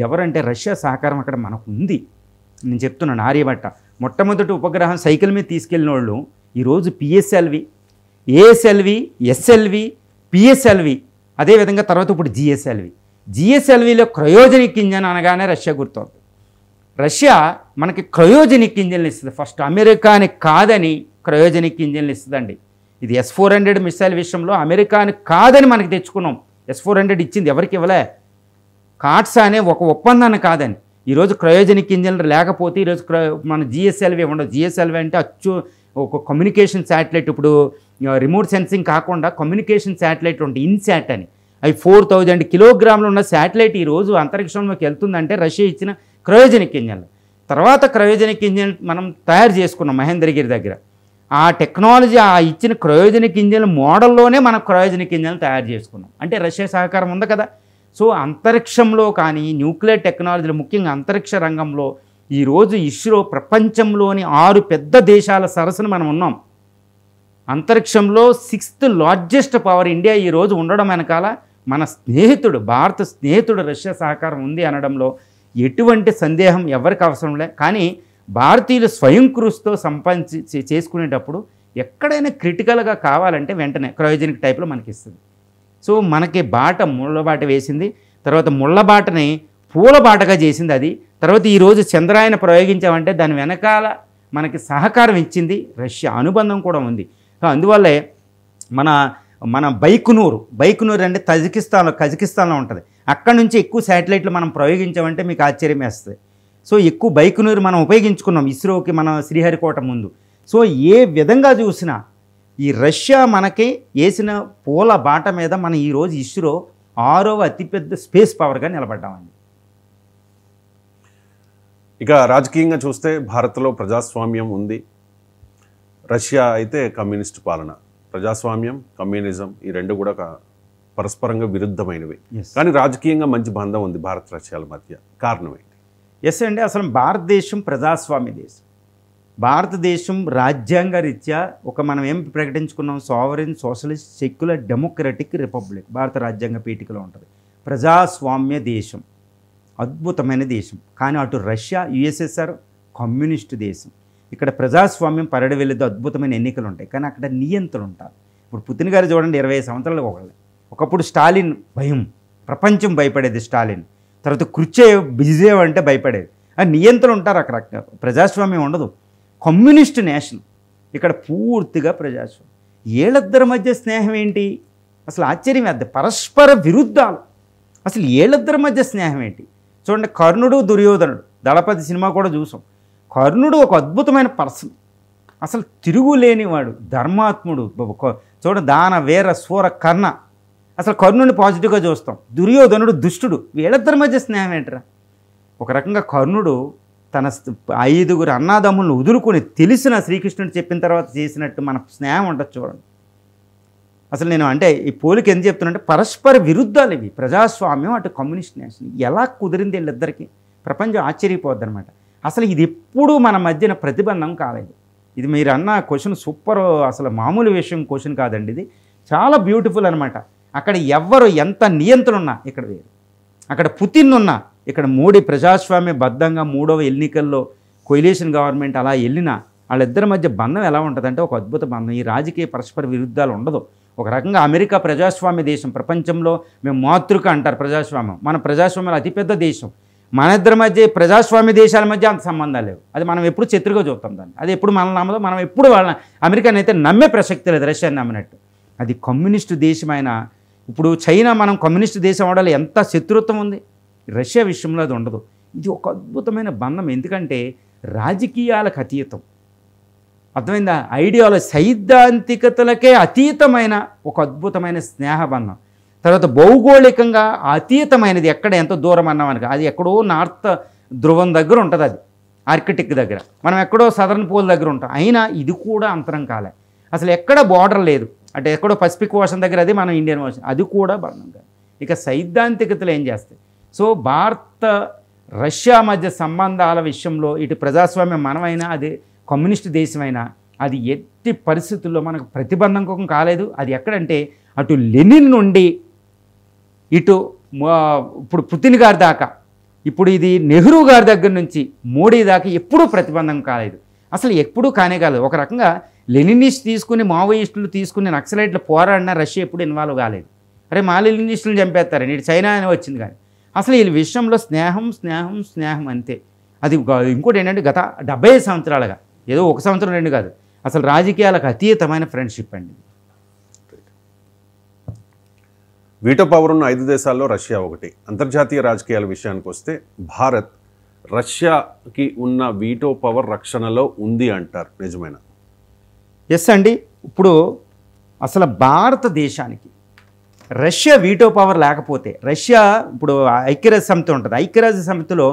ఎవరంటే రష్యా సహకారం అక్కడ మనకు ఉంది. నేను చెప్తున్నాను, ఆర్యభట్ట మొట్టమొదటి ఉపగ్రహం సైకిల్ మీద తీసుకెళ్ళిన వాళ్ళు ఈరోజు పిఎస్ఎల్వి, ఏఎస్ఎల్వి, ఎస్ఎల్వి, పిఎస్ఎల్వి, అదేవిధంగా తర్వాత ఇప్పుడు జిఎస్ఎల్విలో క్రయోజనిక్ ఇంజన్ అనగానే రష్యా గుర్తవుతుంది. రష్యా మనకి క్రయోజనిక్ ఇంజన్లు ఇస్తుంది. ఫస్ట్ అమెరికాని కాదని క్రయోజనిక్ ఇంజన్లు ఇస్తుందండి. ఇది S-400 మిసైల్ విషయంలో అమెరికాని కాదని మనకి తెచ్చుకున్నాం. S-400 ఇచ్చింది, ఎవరికి ఇవ్వలే. కార్ట్స్ అనే ఒక ఒప్పందాన్ని కాదని. ఈరోజు క్రయోజనిక్ ఇంజన్లు లేకపోతే ఈరోజు మన జిఎస్ఎల్వి ఉండదు. జిఎస్ఎల్వి అంటే ఒక కమ్యూనికేషన్ శాటిలైట్. ఇప్పుడు రిమోట్ సెన్సింగ్ కాకుండా కమ్యూనికేషన్ శాటిలైట్ ఉంటుంది, ఇన్శాట్ అని. అవి 4000 కిలోగ్రాములు ఉన్న శాటిలైట్ ఈరోజు అంతరిక్షంలోకి వెళ్తుందంటే రష్యా ఇచ్చిన క్రయోజనిక్ ఇంజన్లు. తర్వాత క్రయోజనిక్ ఇంజన్ మనం తయారు చేసుకున్నాం మహేంద్రగిరి దగ్గర. ఆ టెక్నాలజీ, ఆ ఇచ్చిన క్రయోజనిక్ ఇంజన్ మోడల్లోనే మనం క్రయోజనిక్ ఇంజన్లు తయారు చేసుకున్నాం. అంటే రష్యా సహకారం ఉంది కదా. సో అంతరిక్షంలో కానీ న్యూక్లియర్ టెక్నాలజీలో, ముఖ్యంగా అంతరిక్ష రంగంలో ఈరోజు ఇస్రో ప్రపంచంలోని 6 పెద్ద దేశాల సరసన మనం ఉన్నాం. అంతరిక్షంలో 6th లార్జెస్ట్ పవర్ ఇండియా ఈరోజు ఉండడం వెనకాల మన స్నేహితుడు, భారత స్నేహితుడు రష్యా సహకారం ఉంది అనడంలో ఎటువంటి సందేహం ఎవరికి అవసరం లే. కానీ భారతీయులు స్వయం కృషితో సంపాదించి చేసుకునేటప్పుడు ఎక్కడైనా క్రిటికల్గా కావాలంటే వెంటనే క్రయోజనిక్ టైప్లో మనకి ఇస్తుంది. సో మనకి ముళ్ళబాట వేసింది, తర్వాత ముళ్ళబాటని పూలబాటగా చేసింది అది. తర్వాత ఈరోజు చంద్రాయన ప్రయోగించామంటే దాని వెనకాల మనకి సహకారం ఇచ్చింది రష్యా. అనుబంధం కూడా ఉంది. అందువల్లే మన బైకునూరు అంటే కజకిస్తాన్లో ఉంటుంది. అక్కడి నుంచి ఎక్కువ శాటిలైట్లు మనం ప్రయోగించామంటే మీకు ఆశ్చర్యం వేస్తుంది. సో ఎక్కువ బైకునూరు మనం ఉపయోగించుకున్నాం ఇస్రోకి, మన శ్రీహరికోట ముందు. సో ఏ విధంగా చూసినా ఈ రష్యా మనకి వేసిన పూల బాట మీద మనం ఈరోజు ఇస్రో 6వ అతిపెద్ద స్పేస్ పవర్గా నిలబడ్డామండి. ఇక రాజకీయంగా చూస్తే భారత్లో ప్రజాస్వామ్యం ఉంది, రష్యా అయితే కమ్యూనిస్ట్ పాలన. ప్రజాస్వామ్యం, కమ్యూనిజం ఈ రెండు కూడా పరస్పరంగా విరుద్ధమైనవి. కానీ రాజకీయంగా మంచి బంధం ఉంది భారత్ రష్యాల మధ్య. కారణం ఏంటి? ఎస్ అండి, అసలు భారతదేశం ప్రజాస్వామ్య దేశం. భారతదేశం రాజ్యాంగ రీత్యా మనం ఏం ప్రకటించుకున్నాం? Sovereign, socialist, secular, democratic republic. భారత రాజ్యాంగ పీఠికలో ఉంటుంది. ప్రజాస్వామ్య దేశం, అద్భుతమైన దేశం. కానీ అటు రష్యా, యుఎస్ఎస్ఆర్ కమ్యూనిస్ట్ దేశం. ఇక్కడ ప్రజాస్వామ్యం పరడి వెళ్ళేది, అద్భుతమైన ఎన్నికలు ఉంటాయి, కానీ అక్కడ నియంత్రణ ఉంటారు. ఇప్పుడు పుతిన్ గారు చూడండి, 20 సంవత్సరాలు ఒకప్పుడు స్టాలిన్ భయం, ప్రపంచం భయపడేది స్టాలిన్. తర్వాత క్రుచేవ్, బిజేవ్ అంటే భయపడేది. ఆ నియంత్రణ ఉంటారు అక్కడ. ప్రజాస్వామ్యం ఉండదు. Communist nation. ఇక్కడ పూర్తిగా ప్రజాస్వామ్యం. ఏళ్ళిద్దరి మధ్య స్నేహం ఏంటి? అసలు ఆశ్చర్యం వేద్దాం. పరస్పర విరుద్ధాలు. అసలు ఏళ్ళిద్దరి మధ్య స్నేహం ఏంటి? చూడండి, కర్ణుడు, దుర్యోధనుడు, దళపతి సినిమా కూడా చూసాం. కర్ణుడు ఒక అద్భుతమైన పర్సన్, అసలు తిరుగులేనివాడు, ధర్మాత్ముడు. చూడండి, దాన, వీర, సూర, కర్ణ. అసలు కర్ణుడిని పాజిటివ్గా చూస్తాం. దుర్యోధనుడు దుష్టుడు. వీళ్ళిద్దరి మధ్య స్నేహం ఏంటరా? ఒక రకంగా కర్ణుడు తన 5 అన్నాదమ్ములను వదులుకొని తెలిసిన శ్రీకృష్ణుడు చెప్పిన తర్వాత చేసినట్టు మన స్నేహం ఉంటుంది చూడండి. అసలు నేను అంటే ఈ పోలిక ఎందుకు చెప్తున్నానంటే పరస్పర విరుద్ధాలు ఇవి. ప్రజాస్వామ్యం అటు కమ్యూనిస్ట్ నేషన్. ఎలా కుదిరింది వీళ్ళిద్దరికీ? ప్రపంచం ఆశ్చర్యపోద్ది అనమాట. అసలు ఇది ఎప్పుడూ మన మధ్యన ప్రతిబంధం కాలేదు. ఇది మీరు అన్న క్వశ్చన్ సూపర్, అసలు మామూలు విషయం క్వశ్చన్ కాదండి. ఇది చాలా బ్యూటిఫుల్ అనమాట. అక్కడ ఎవ్వరు ఎంత నియంత్రణ ఉన్నా ఇక్కడ వేరు. అక్కడ పుతిన్ ఉన్నా ఇక్కడ మోడీ ప్రజాస్వామ్య బద్ధంగా 3వ ఎన్నికల్లో కొయిలేషన్ గవర్నమెంట్ అలా వెళ్ళినా వాళ్ళిద్దరి మధ్య బంధం ఎలా ఉంటుందంటే ఒక అద్భుత బంధం. ఈ రాజకీయ పరస్పర విరుద్ధాలు ఉండదు. ఒక రకంగా అమెరికా ప్రజాస్వామ్య దేశం, ప్రపంచంలో మేము మాతృక అంటారు ప్రజాస్వామ్యం, మన ప్రజాస్వామ్యంలో అతిపెద్ద దేశం. మన ఇద్దరి మధ్య ప్రజాస్వామ్య దేశాల మధ్య అంత సంబంధాలు లేవు. అది మనం ఎప్పుడు శత్రుగా చూస్తాం దాన్ని. అది ఎప్పుడు మనల్ని నమ్మదో, మనం ఎప్పుడు వాళ్ళ అమెరికాని అయితే నమ్మే ప్రసక్తి లేదు రష్యాని నమ్మినట్టు. అది కమ్యూనిస్టు దేశమైన, ఇప్పుడు చైనా మనం కమ్యూనిస్టు దేశం అవడాలి ఎంత శత్రుత్వం ఉంది, రష్యా విషయంలో అది ఉండదు. ఇది ఒక అద్భుతమైన బంధం, ఎందుకంటే రాజకీయాలకు అతీతం, అర్థమైందా, ఐడియాలజీ సైద్ధాంతికతలకే అతీతమైన ఒక అద్భుతమైన స్నేహబంధం. తర్వాత భౌగోళికంగా అతీతమైనది, ఎక్కడ ఎంత దూరం అన్నామనక అది ఎక్కడో నార్త్ ధ్రువం దగ్గర ఉంటుంది, అది ఆర్కిటిక్ దగ్గర, మనం ఎక్కడో సదరన్ పోల్ దగ్గర ఉంటాం. అయినా ఇది కూడా అంతరం కాలే, అసలు ఎక్కడ బార్డర్ లేదు, అంటే ఎక్కడో పసిఫిక్ ఓషన్ దగ్గర, అది మనం ఇండియన్ ఓషన్, అది కూడా బంధం కాదు. ఇక సైద్ధాంతికతలు ఏం చేస్తాయి? సో భారత రష్యా మధ్య సంబంధాల విషయంలో ఇటు ప్రజాస్వామ్యం మనమైనా అది కమ్యూనిస్ట్ దేశమైనా అది ఎట్టి పరిస్థితుల్లో మనకు ప్రతిబంధకం కాలేదు. అది ఎక్కడంటే అటు లెనిన్ నుండి ఇటు ఇప్పుడు పుతిన్ గారి దాకా, ఇప్పుడు ఇది నెహ్రూ గారి దగ్గర నుంచి మోడీ దాకా ఎప్పుడూ ప్రతిబంధం కాలేదు, అసలు ఎప్పుడూ కానే కాలేదు. ఒక రకంగా లెనినిస్ట్ తీసుకుని మావోయిస్టులు తీసుకుని నక్సలైట్లు పోరాడినా రష్యా ఎప్పుడు ఇన్వాల్వ్ కాలేదు. అరే మా లెనినిస్టులు చంపేస్తారని ఇటు చైనా అని వచ్చింది, కానీ అసలు ఈ విషయంలో స్నేహం స్నేహం స్నేహం అంతే. అది ఇంకోటి ఏంటంటే గత 70 సంవత్సరాలుగా, ఏదో 1 సంవత్సరం 2 కాదు, అసలు రాజకీయాలకు అతీతమైన ఫ్రెండ్షిప్ అండి. వీటో పవర్ ఉన్న 5 దేశాల్లో రష్యా ఒకటి. అంతర్జాతీయ రాజకీయాల విషయానికి వస్తే భారత్ రష్యాకి ఉన్న వీటో పవర్ రక్షణలో ఉంది అంటారు, నిజమేనా? ఎస్ అండి. ఇప్పుడు అసలు భారతదేశానికి రష్యా వీటో పవర్ లేకపోతే, రష్యా ఇప్పుడు ఐక్యరాజ్య సమితి ఉంటుంది, ఐక్యరాజ్య సమితిలో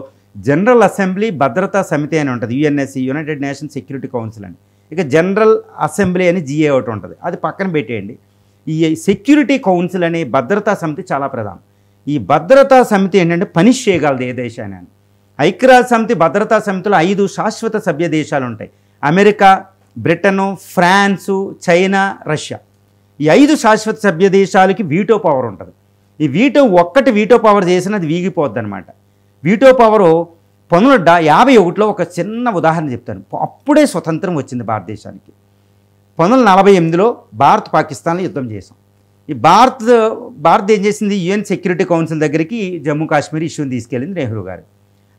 జనరల్ అసెంబ్లీ భద్రతా సమితి అని ఉంటుంది, UNSC, United nation security council అని. ఇక జనరల్ అసెంబ్లీ అని జిఏ ఒకటి ఉంటుంది, అది పక్కన పెట్టేయండి. ఈ సెక్యూరిటీ కౌన్సిల్ అనే భద్రతా సమితి చాలా ప్రధానం. ఈ భద్రతా సమితి ఏంటంటే పనిష్ చేయగలదు ఏ దేశాన్ని అని. ఐక్యరాజ్య సమితి భద్రతా సమితిలో 5 శాశ్వత సభ్య దేశాలు ఉంటాయి, America, Britain, France, China, Russia. ఈ 5 శాశ్వత సభ్య దేశాలకి వీటో పవర్ ఉంటుంది. ఈ ఒక్కటి వీటో పవర్ చేసినా అది వీగిపోద్ది అనమాట. వీటో పవరు 1951లో ఒక చిన్న ఉదాహరణ చెప్తాను. అప్పుడే స్వతంత్రం వచ్చింది భారతదేశానికి. 1948లో భారత్ పాకిస్తాన్లో యుద్ధం చేసాం. ఈ భారత్ ఏం చేసింది, యుఎన్ సెక్యూరిటీ కౌన్సిల్ దగ్గరికి జమ్మూ కాశ్మీర్ ఇష్యూని తీసుకెళ్ళింది నెహ్రూ గారు.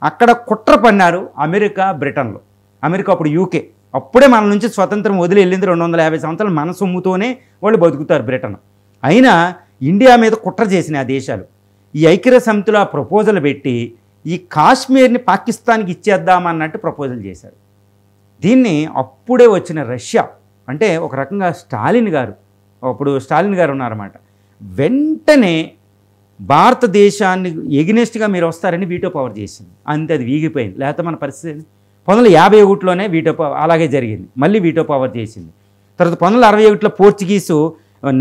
అక్కడ కుట్ర పన్నారు అమెరికా, బ్రిటన్లో. అమెరికా అప్పుడు యూకే, అప్పుడే మన నుంచి స్వతంత్రం వదిలి వెళ్ళింది. 250 సంవత్సరాలు మన సొమ్ముతోనే వాళ్ళు బతుకుతారు బ్రిటన్. అయినా ఇండియా మీద కుట్ర చేసిన ఆ దేశాలు ఈ ఐక్యరాజ్య సమితిలో ఆ ప్రపోజల్ పెట్టి ఈ కాశ్మీర్ని పాకిస్తాన్కి ఇచ్చేద్దామన్నట్టు ప్రపోజల్ చేశారు. దీన్ని అప్పుడే వచ్చిన రష్యా, అంటే ఒక రకంగా స్టాలిన్ గారు ఉన్నారన్నమాట, వెంటనే భారతదేశాన్ని ఎగ్నెస్ట్గా మీరు వస్తారని వీటో పవర్ చేసింది. అంతే, అది వీగిపోయింది. లేకపోతే మన పరిస్థితి 1951లోనే వీటో పవర్ అలాగే జరిగింది, మళ్ళీ వీటో పవర్ చేసింది. తర్వాత 1961లో పోర్చుగీసు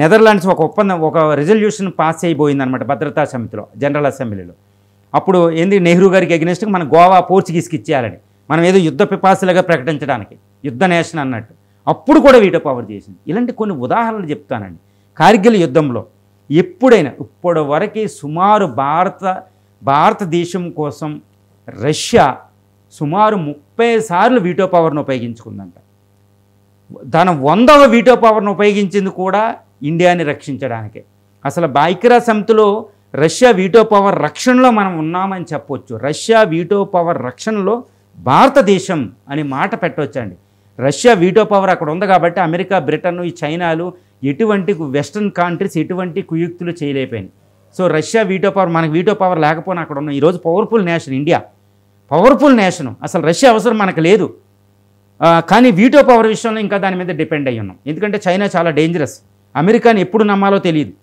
నెదర్లాండ్స్ ఒక ఒప్పందం, ఒక రెజల్యూషన్ పాస్ అయిపోయిందనమాట భద్రతా సమితిలో, జనరల్ అసెంబ్లీలో. అప్పుడు ఏంది, నెహ్రూ గారికి ఎగ్నెస్ట్గా మన గోవా పోర్చుగీస్కి ఇచ్చేయాలని, మనం ఏదో యుద్ధ పిపాసులుగా ప్రకటించడానికి, యుద్ధ నేషన్ అన్నట్టు. అప్పుడు కూడా వీటో పవర్ చేసింది. ఇలాంటి కొన్ని ఉదాహరణలు చెప్తానండి. కార్గిల్ యుద్ధంలో ఎప్పుడైనా ఇప్పటి వరకు సుమారు భారతదేశం కోసం రష్యా సుమారు 30 సార్లు వీటో పవర్ను ఉపయోగించుకుందంట. తన 100వ వీటో పవర్ను ఉపయోగించింది కూడా ఇండియాని రక్షించడానికే. అసలు ఐక్యరాజ్య సమితిలో రష్యా వీటో పవర్ రక్షణలో మనం ఉన్నామని చెప్పొచ్చు. రష్యా వీటో పవర్ రక్షణలో భారతదేశం అని మాట పెట్టవచ్చండి. రష్యా వీటో పవర్ అక్కడ ఉంది కాబట్టి అమెరికా, బ్రిటన్, ఈ చైనాలు ఎటువంటి వెస్ట్రన్ కంట్రీస్ ఎటువంటి కుయుక్తులు చేయలేకపోయింది. సో రష్యా వీటో పవర్, మనకు వీటో పవర్ లేకపోయినా అక్కడ ఉన్న ఈరోజు powerful nation India, powerful nation. అసలు రష్యా అవసరం మనకు లేదు, కానీ వీటో పవర్ విషయంలో ఇంకా దాని మీద డిపెండ్ అయ్యి ఉన్నాం. ఎందుకంటే చైనా చాలా డేంజరస్. అమెరికాని ఎప్పుడు నమ్మాలో తెలియదు,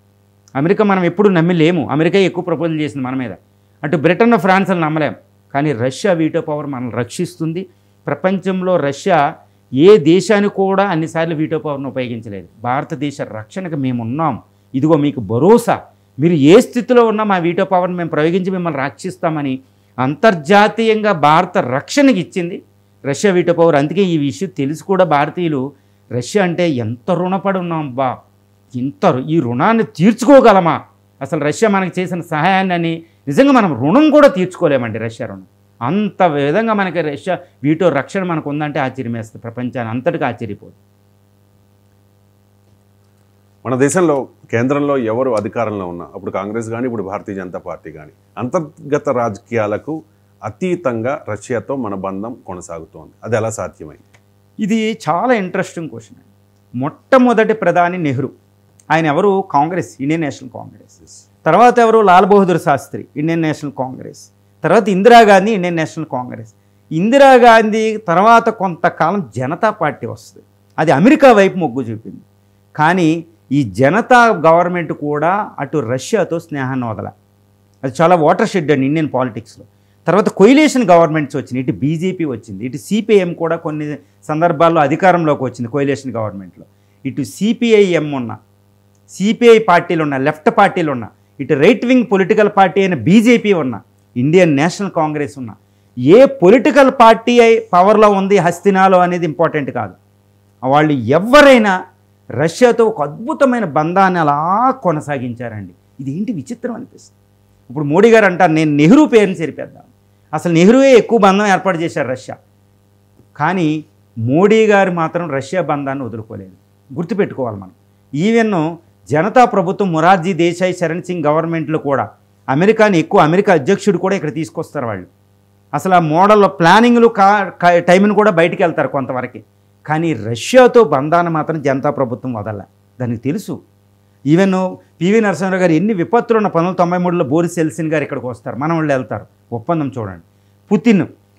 అమెరికా మనం ఎప్పుడు నమ్మలేము, అమెరికా ఎక్కువ ప్రపోజల్ చేసింది మన మీద. అటు బ్రిటన్, ఫ్రాన్స్ అని నమ్మలేం, కానీ రష్యా వీటో పవర్ మనల్ని రక్షిస్తుంది. ప్రపంచంలో రష్యా ఏ దేశానికి కూడా అన్నిసార్లు వీటో పవర్ను ఉపయోగించలేదు. భారతదేశ రక్షణకు మేము ఉన్నాం, ఇదిగో మీకు భరోసా, మీరు ఏ స్థితిలో ఉన్నా మా వీటో పవర్ని మేము ప్రయోగించి మిమ్మల్ని రక్షిస్తామని అంతర్జాతీయంగా భారత రక్షణకి ఇచ్చింది రష్యా వీటో పవర్. అందుకే ఈ విషయం తెలిసి కూడా భారతీయులు రష్యా అంటే ఎంత రుణపడి ఉన్నాం బా, ఈ రుణాన్ని తీర్చుకోగలమా, అసలు రష్యా మనకు చేసిన సహాయాన్ని అని నిజంగా మనం రుణం కూడా తీర్చుకోలేమండి. రష్యా రుణం అంత విధంగా మనకి రష్యా వీటో రక్షణ మనకు ఉందంటే ఆశ్చర్యం వేస్తుంది, ప్రపంచాన్ని అంతటికి ఆశ్చర్యపోదు. మన దేశంలో కేంద్రంలో ఎవరు అధికారంలో ఉన్నా, అప్పుడు కాంగ్రెస్ కానీ ఇప్పుడు భారతీయ జనతా పార్టీ కానీ, అంతర్గత రాజకీయాలకు అతీతంగా రష్యాతో మన బంధం కొనసాగుతోంది. అది ఎలా సాధ్యమైంది? ఇది చాలా ఇంట్రెస్టింగ్ క్వశ్చన్ అండి. మొట్టమొదటి ప్రధాని నెహ్రూ, ఆయన ఎవరు? కాంగ్రెస్, ఇండియన్ నేషనల్ కాంగ్రెస్. తర్వాత ఎవరు? లాల్ బహదూర్ శాస్త్రి, ఇండియన్ నేషనల్ కాంగ్రెస్. తర్వాత ఇందిరాగాంధీ, ఇండియన్ నేషనల్ కాంగ్రెస్. ఇందిరాగాంధీ తర్వాత కొంతకాలం జనతా పార్టీ వస్తుంది, అది అమెరికా వైపు మొగ్గు చూపింది. కానీ ఈ జనతా గవర్నమెంట్ కూడా అటు రష్యాతో స్నేహాన్ని వదల, అది చాలా వాటర్ షెడ్ అండి ఇండియన్ పాలిటిక్స్లో. తర్వాత కొయిలేషన్ గవర్నమెంట్స్ వచ్చినాయి, ఇటు బీజేపీ వచ్చింది, ఇటు సిపిఐఎం కూడా కొన్ని సందర్భాల్లో అధికారంలోకి వచ్చింది కొయిలేషన్ గవర్నమెంట్లో. ఇటు సిపిఐఎం ఉన్న, సిపిఐ పార్టీలు ఉన్న, లెఫ్ట్ పార్టీలు ఉన్న, ఇటు రైట్ వింగ్ పొలిటికల్ పార్టీ అయిన బీజేపీ ఉన్న, ఇండియన్ నేషనల్ కాంగ్రెస్ ఉన్న, ఏ పొలిటికల్ పార్టీ పవర్లో ఉంది హస్తినాలో అనేది ఇంపార్టెంట్ కాదు. వాళ్ళు ఎవరైనా రష్యాతో ఒక అద్భుతమైన బంధాన్ని అలా కొనసాగించారండి. ఇది ఏంటి విచిత్రం అనిపిస్తుంది. ఇప్పుడు మోడీ గారు అంటారు, నేను నెహ్రూ పేరుని చేర్పేద్దాం. అసలు నెహ్రూయే ఎక్కువ బంధం ఏర్పాటు చేశారు రష్యా. కానీ మోడీ గారు మాత్రం రష్యా బంధాన్ని వదులుకోలేదు. గుర్తుపెట్టుకోవాలి మనం. ఈవెన్ జనతా ప్రభుత్వం మొరార్జీ దేశాయ్, చరణ్ సింగ్ గవర్నమెంట్లు కూడా అమెరికాని ఎక్కువ, అమెరికా అధ్యక్షుడు కూడా ఇక్కడ తీసుకొస్తారు వాళ్ళు. అసలు ఆ మోడల్ ప్లానింగ్లు టైంని కూడా బయటికి వెళ్తారు కొంతవరకు. కానీ రష్యాతో బంధాన్ని మాత్రం జనతా ప్రభుత్వం వదల, దానికి తెలుసు. ఈవెన్ పివి నరసింహారావు గారు ఎన్ని విపత్తులు ఉన్న 1993లో బోరిస్ ఎల్సిన్ గారు ఇక్కడికి వస్తారు, మన వాళ్ళు వెళ్తారు. ఒప్పందం చూడండి.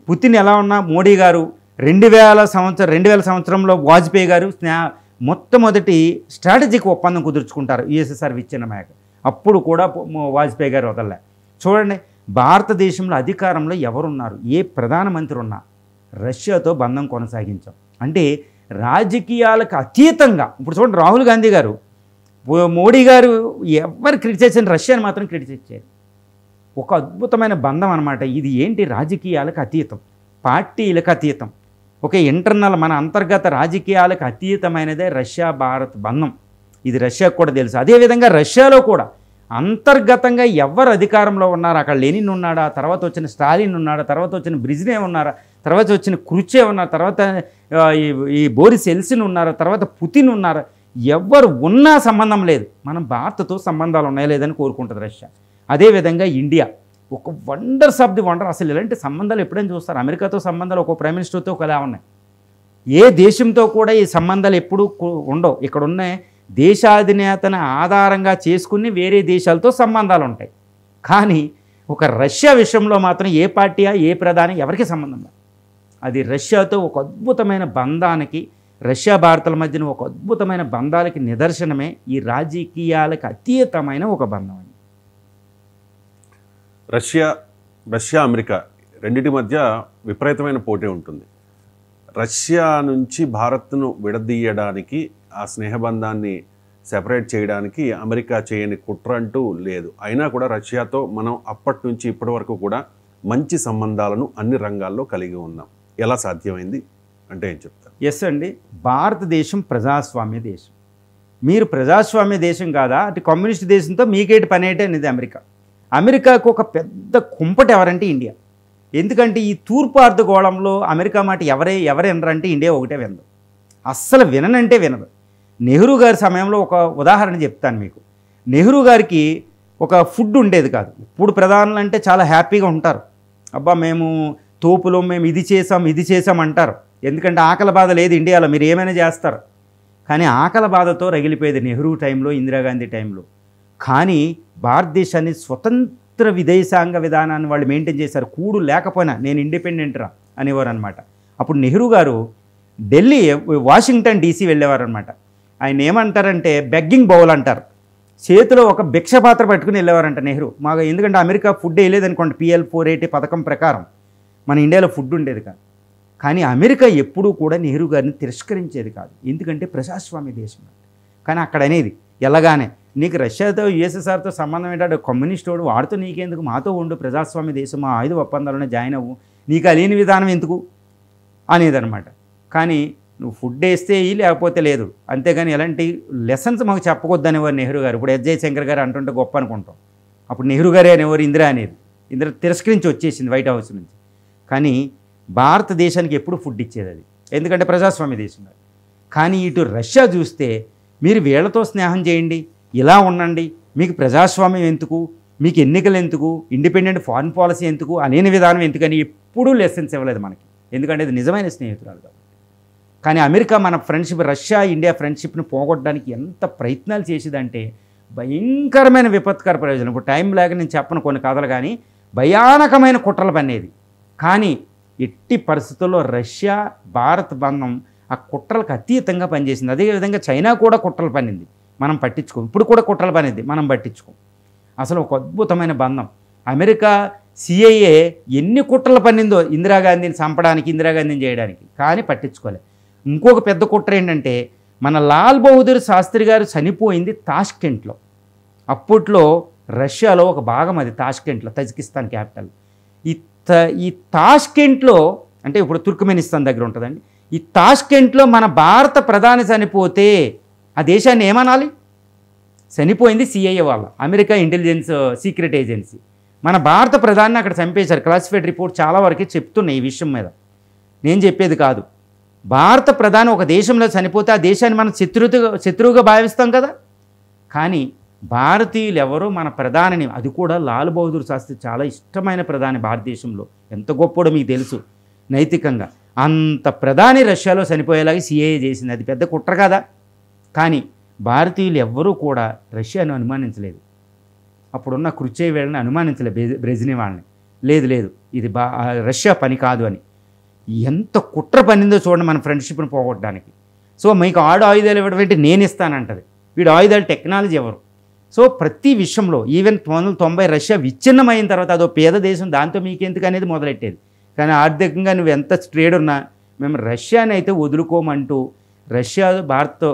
పుతిన్ ఎలా ఉన్నా మోడీ గారు 2000 సంవత్సరంలో వాజ్పేయి గారు మొట్టమొదటి స్ట్రాటజిక్ ఒప్పందం కుదుర్చుకుంటారు యుఎస్ఎస్ఆర్ విచ్ఛిన్నమయ్యాక. అప్పుడు కూడా వాజ్పేయి గారు వదలలే. చూడండి, భారతదేశంలో అధికారంలో ఎవరున్నారు, ఏ ప్రధానమంత్రి ఉన్నా రష్యాతో బంధం కొనసాగించాం. అంటే రాజకీయాలకు అతీతంగా. ఇప్పుడు చూడండి, రాహుల్ గాంధీ గారు, మోడీ గారు ఎవరు క్రిటిసైజ్ చేసిన రష్యాని మాత్రం క్రిటిసైజ్ చేయరు. ఒక అద్భుతమైన బంధం అనమాట ఇది. ఏంటి? రాజకీయాలకు అతీతం, పార్టీలకు అతీతం, ఒక ఇంటర్నల్ మన అంతర్గత రాజకీయాలకు అతీతమైనదే రష్యా భారత్ బంధం. ఇది రష్యాకు కూడా తెలుసు. అదేవిధంగా రష్యాలో కూడా అంతర్గతంగా ఎవరు అధికారంలో ఉన్నారు, అక్కడ లెనిన్ ఉన్నాడా, తర్వాత వచ్చిన స్టాలిన్ ఉన్నాడా, తర్వాత వచ్చిన బ్రిజ్నేవ్ ఉన్నారా, తర్వాత వచ్చిన క్రుచెవ్ ఉన్నారు, తర్వాత ఈ బోరిస్ ఎల్సిన్ ఉన్నారా, తర్వాత పుతిన్ ఉన్నారా, ఎవరు ఉన్నా సంబంధం లేదు. మనం భారత్తో సంబంధాలు ఉన్నాయా లేదని కోరుకుంటుంది రష్యా. అదేవిధంగా ఇండియా ఒక వండర్స్ ఆఫ్ ది వండర్. అసలు ఇలాంటి సంబంధాలు ఎప్పుడైనా చూస్తారు? అమెరికాతో సంబంధాలు ఒక ప్రైమ్ మినిస్టర్తో ఒకలా ఉన్నాయి. ఏ దేశంతో కూడా ఈ సంబంధాలు ఎప్పుడూ ఉండవు. ఇక్కడ ఉన్న దేశాధినేతను ఆధారంగా చేసుకుని వేరే దేశాలతో సంబంధాలు ఉంటాయి. కానీ ఒక రష్యా విషయంలో మాత్రం ఏ పార్టీయా, ఏ ప్రధాని, ఎవరికి సంబంధం లేదు. అది రష్యాతో ఒక అద్భుతమైన బంధానికి, రష్యా భారత్ల మధ్యన ఒక అద్భుతమైన బంధాలకి నిదర్శనమే ఈ రాజకీయాలకు అతీతమైన ఒక బంధం అండి. రష్యా అమెరికా రెండింటి మధ్య విపరీతమైన పోటీ ఉంటుంది. రష్యా నుంచి భారత్ను విడదీయడానికి, ఆ స్నేహబంధాన్ని సెపరేట్ చేయడానికి అమెరికా చేయని కుట్ర అంటూ లేదు. అయినా కూడా రష్యాతో మనం అప్పటి నుంచి ఇప్పటి వరకు కూడా మంచి సంబంధాలను అన్ని రంగాల్లో కలిగి ఉన్నాం. ఎలా సాధ్యమైంది అంటే ఏం చెప్తారు? ఎస్ అండి, భారతదేశం ప్రజాస్వామ్య దేశం. మీరు ప్రజాస్వామ్య దేశం కాదా, అటు కమ్యూనిస్ట్ దేశంతో మీకేటి పని ఏంటి అనేది అమెరికాకు ఒక పెద్ద కుంపటి ఎవరంటే ఇండియా. ఎందుకంటే ఈ తూర్పు అర్ధగోళంలో అమెరికా మాట ఎవరెనరంటే ఇండియా ఒకటే వినదు, అస్సలు విననంటే వినదు. నెహ్రూ గారి సమయంలో ఒక ఉదాహరణ చెప్తాను మీకు. నెహ్రూ గారికి ఒక ఫుడ్ ఉండేది కాదు. ఇప్పుడు ప్రధానులు అంటే చాలా హ్యాపీగా ఉంటారు, అబ్బా మేము తోపులో మేము ఇది చేసాం అంటారు. ఎందుకంటే ఆకలి బాధ లేదు ఇండియాలో, మీరు ఏమైనా చేస్తారు. కానీ ఆకలి బాధతో రగిలిపోయేది నెహ్రూ టైంలో, ఇందిరాగాంధీ టైంలో. కానీ భారతదేశాన్ని స్వతంత్ర విదేశాంగ విధానాన్ని వాళ్ళు మెయింటైన్ చేశారు. కూడు లేకపోయినా నేను ఇండిపెండెంట్ రా అనేవారు అనమాట. అప్పుడు నెహ్రూ గారు వాషింగ్టన్ డీసీ వెళ్ళేవారు అనమాట. ఆయన ఏమంటారంటే బెగ్గింగ్ బౌల్ అంటారు. చేతిలో ఒక భిక్ష పాత్ర పట్టుకుని వెళ్ళేవారంట నెహ్రూ. మాకు ఎందుకంటే అమెరికా ఫుడ్ వేయలేదనుకోండి, PL 480 పథకం ప్రకారం మన ఇండియాలో ఫుడ్ ఉండేది కాదు. కానీ అమెరికా ఎప్పుడూ కూడా నెహ్రూ గారిని తిరస్కరించేది కాదు, ఎందుకంటే ప్రజాస్వామ్య దేశం. కానీ అక్కడ అనేది ఎలాగానే నీకు రష్యాతో USSRతో సంబంధం ఏంటంటే కమ్యూనిస్ట్ వాడు, వాడితో నీకెందుకు, మాతో ఉండు, ప్రజాస్వామ్య దేశం, మా 5 ఒప్పందాలను జాయిన్ అవ్వు, నీకు అలేని విధానం ఎందుకు అనేదనమాట. కానీ నువ్వు ఫుడ్ వేస్తే లేకపోతే లేదు, అంతేగాని ఎలాంటి లెసన్స్ మాకు చెప్పకొద్దనేవారు నెహ్రూ గారు. ఇప్పుడు S. జయశంకర్ గారు అంటుంటే గొప్ప అనుకుంటాం, అప్పుడు నెహ్రూ గారే అనేవారు ఇందిరా అనేది. ఇందిరా తిరస్కరించి వచ్చేసింది వైట్ హౌస్ నుంచి. కానీ భారతదేశానికి ఎప్పుడు ఫుడ్ ఇచ్చేది అది, ఎందుకంటే ప్రజాస్వామ్య దేశం. కానీ ఇటు రష్యా చూస్తే మీరు వీళ్ళతో స్నేహం చేయండి, ఇలా ఉండండి, మీకు ప్రజాస్వామ్యం ఎందుకు, మీకు ఎన్నికలు ఎందుకు, ఇండిపెండెంట్ ఫారిన్ పాలసీ ఎందుకు, అనేక విధానం ఎందుకని ఎప్పుడూ లెసన్స్ ఇవ్వలేదు మనకి. ఎందుకంటే ఇది నిజమైన స్నేహితురాలు కాబట్టి. కానీ అమెరికా మన ఫ్రెండ్షిప్, రష్యా ఇండియా ఫ్రెండ్షిప్ని పోగొట్టడానికి ఎంత ప్రయత్నాలు చేసేదంటే భయంకరమైన విపత్కర ప్రయోజనం. ఇప్పుడు టైం లేక నేను చెప్పను కొన్ని కథలు, కానీ భయానకమైన కుట్రలు పనేది. కానీ ఎట్టి పరిస్థితుల్లో రష్యా భారత్ బంధం ఆ కుట్రలకు అతీతంగా పనిచేసింది. అదేవిధంగా చైనా కూడా కుట్రలు పనింది, మనం పట్టించుకోం. ఇప్పుడు కూడా కుట్రలు పనింది, మనం పట్టించుకోం. అసలు ఒక అద్భుతమైన బంధం. అమెరికా సిఐఏ ఎన్ని కుట్రలు పన్నిందో ఇందిరాగాంధీని చంపడానికి, ఇందిరాగాంధీని చేయడానికి, కానీ పట్టించుకోలేదు. ఇంకొక పెద్ద కుట్ర ఏంటంటే మన లాల్ బహదూర్ శాస్త్రి గారు చనిపోయింది తాష్కెంట్లో. అప్పట్లో రష్యాలో ఒక భాగం అది తాష్కెంట్లో, తజికిస్తాన్ క్యాపిటల్. ఈ తాష్కెంట్లో అంటే ఇప్పుడు తుర్క్మెనిస్తాన్ దగ్గర ఉంటుందండి. ఈ తాష్కెంట్లో మన భారత ప్రధాని చనిపోతే ఆ దేశాన్ని ఏమనాలి? చనిపోయింది సిఐఏ వాళ్ళ, అమెరికా ఇంటెలిజెన్స్ సీక్రెట్ ఏజెన్సీ. మన భారత ప్రధాని అక్కడ చంపేశారు. క్లాసిఫైడ్ రిపోర్ట్ చాలా వరకు చెప్తున్నాయి ఈ విషయం మీద, నేను చెప్పేది కాదు. భారత ప్రధాని ఒక దేశంలో చనిపోతే ఆ దేశాన్ని మనం శత్రువుగా భావిస్తాం కదా. కానీ భారతీయులు ఎవరో మన ప్రధానిని, అది కూడా లాల్ బహదూర్ శాస్త్రి చాలా ఇష్టమైన ప్రధాని భారతదేశంలో, ఎంత గొప్పడో మీకు తెలుసు నైతికంగా. అంత ప్రధాని రష్యాలో చనిపోయేలాగా సిఐఏ చేసింది. అది పెద్ద కుట్ర కదా. కానీ భారతీయులు ఎవ్వరూ కూడా రష్యాను అనుమానించలేదు. అప్పుడున్న క్రుచేవ్ వాళ్ళని అనుమానించలేదు, బ్రెజిని వాళ్ళని. లేదు ఇది రష్యా పని కాదు అని. ఎంత కుట్ర పనిందో చూడండి మన ఫ్రెండ్షిప్ని పోగొట్టడానికి. సో మీకు ఆయుధాలు ఇవ్వడం నేను ఇస్తానంటది. వీడు ఆయుధాలు టెక్నాలజీ ఎవరు? సో ప్రతి విషయంలో ఈవెన్ 1990 రష్యా విచ్ఛిన్నమైన తర్వాత అదో పేద దేశం, దాంతో మీకెందుకు అనేది మొదలెట్టేది. కానీ ఆర్థికంగా నువ్వు ఎంత ట్రేడ్ ఉన్నా మేము రష్యాని అయితే వదులుకోమంటూ రష్యా భారత్తో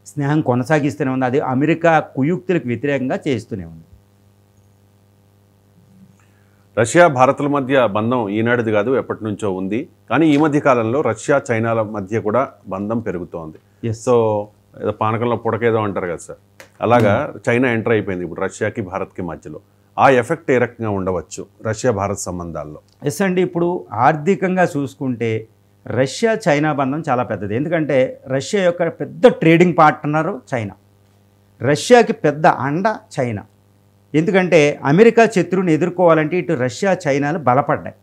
స్నేహం కొనసాగిస్తూనే ఉంది. అది అమెరికా కుయుక్తులకు వ్యతిరేకంగా చేస్తూనే ఉంది. రష్యా భారత్ల మధ్య బంధం ఈనాటిది కాదు, ఎప్పటి నుంచో ఉంది. కానీ ఈ మధ్య కాలంలో రష్యా చైనాల మధ్య కూడా బంధం పెరుగుతోంది. సో ఏదో పానకంలో పుడకేదో అంటారు కదా సార్, అలాగా చైనా ఎంటర్ అయిపోయింది ఇప్పుడు రష్యాకి భారత్కి మధ్యలో. ఆ ఎఫెక్ట్ ఏ రకంగా ఉండవచ్చు రష్యా భారత్ సంబంధాల్లో? ఎస్ అండి, ఇప్పుడు ఆర్థికంగా చూసుకుంటే రష్యా చైనా బంధం చాలా పెద్దది. ఎందుకంటే రష్యా యొక్క పెద్ద ట్రేడింగ్ పార్ట్నరు చైనా, రష్యాకి పెద్ద అండ చైనా. ఎందుకంటే అమెరికా శత్రువుని ఎదుర్కోవాలంటే ఇటు రష్యా చైనాలు బలపడ్డాయి.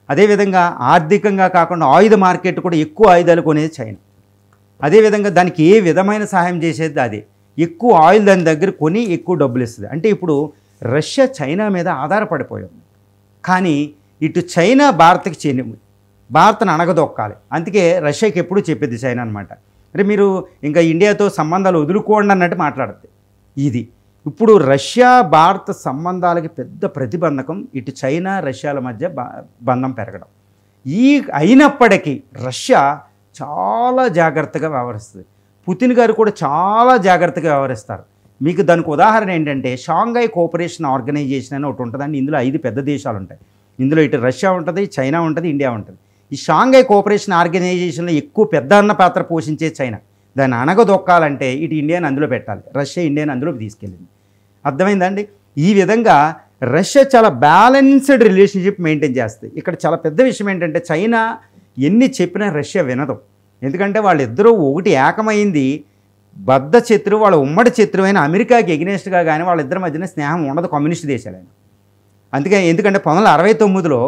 అదేవిధంగా ఆర్థికంగా కాకుండా ఆయుధ మార్కెట్ కూడా ఎక్కువ ఆయుధాలు కొనేది చైనా. అదేవిధంగా దానికి ఏ విధమైన సహాయం చేసేది అదే, ఎక్కువ ఆయిల్ దాని దగ్గర కొని ఎక్కువ డబ్బులు ఇస్తుంది. అంటే ఇప్పుడు రష్యా చైనా మీద ఆధారపడిపోయింది. కానీ ఇటు చైనా భారత్కి చెంది భారత్ను అణగదొక్కాలి. అందుకే రష్యాకి ఎప్పుడు చెప్పేది చైనా అనమాట, అంటే మీరు ఇంకా ఇండియాతో సంబంధాలు వదులుకోండి అన్నట్టు మాట్లాడుతుంది. ఇది ఇప్పుడు రష్యా భారత సంబంధాలకి పెద్ద ప్రతిబంధకం ఇటు చైనా రష్యాల మధ్య బంధం పెరగడం. అయినప్పటికీ రష్యా చాలా జాగ్రత్తగా వ్యవహరిస్తుంది. పుతిన్ గారు కూడా చాలా జాగ్రత్తగా వ్యవహరిస్తారు. మీకు దానికి ఉదాహరణ ఏంటంటే షాంఘై కోఆపరేషన్ ఆర్గనైజేషన్ అని ఒకటి ఉంటుందండి. ఇందులో 5 పెద్ద దేశాలు ఉంటాయి. ఇందులో ఇటు రష్యా ఉంటుంది, చైనా ఉంటుంది, ఇండియా ఉంటుంది. ఈ షాంఘై కోఆపరేషన్ ఆర్గనైజేషన్లో ఎక్కువ పెద్ద అన్న పాత్ర పోషించే చైనా. దాన్ని అణగదొక్కాలంటే ఇటు ఇండియాని అందులో పెట్టాలి, రష్యా ఇండియాని అందులోకి తీసుకెళ్ళింది. అర్థమైందండి? ఈ విధంగా రష్యా చాలా బ్యాలెన్స్డ్ రిలేషన్షిప్ మెయింటైన్ చేస్తుంది. ఇక్కడ చాలా పెద్ద విషయం ఏంటంటే చైనా ఎన్ని చెప్పినా రష్యా వినదు. ఎందుకంటే వాళ్ళిద్దరూ ఒకటి ఏకమైంది, బద్ధ శత్రువు, వాళ్ళ ఉమ్మడి శత్రువు అయిన అమెరికాకి ఎగ్నెస్ట్గా కానీ వాళ్ళిద్దరి మధ్యన స్నేహం ఉండదు కమ్యూనిస్ట్ దేశాలైన. అందుకే ఎందుకంటే 1969లో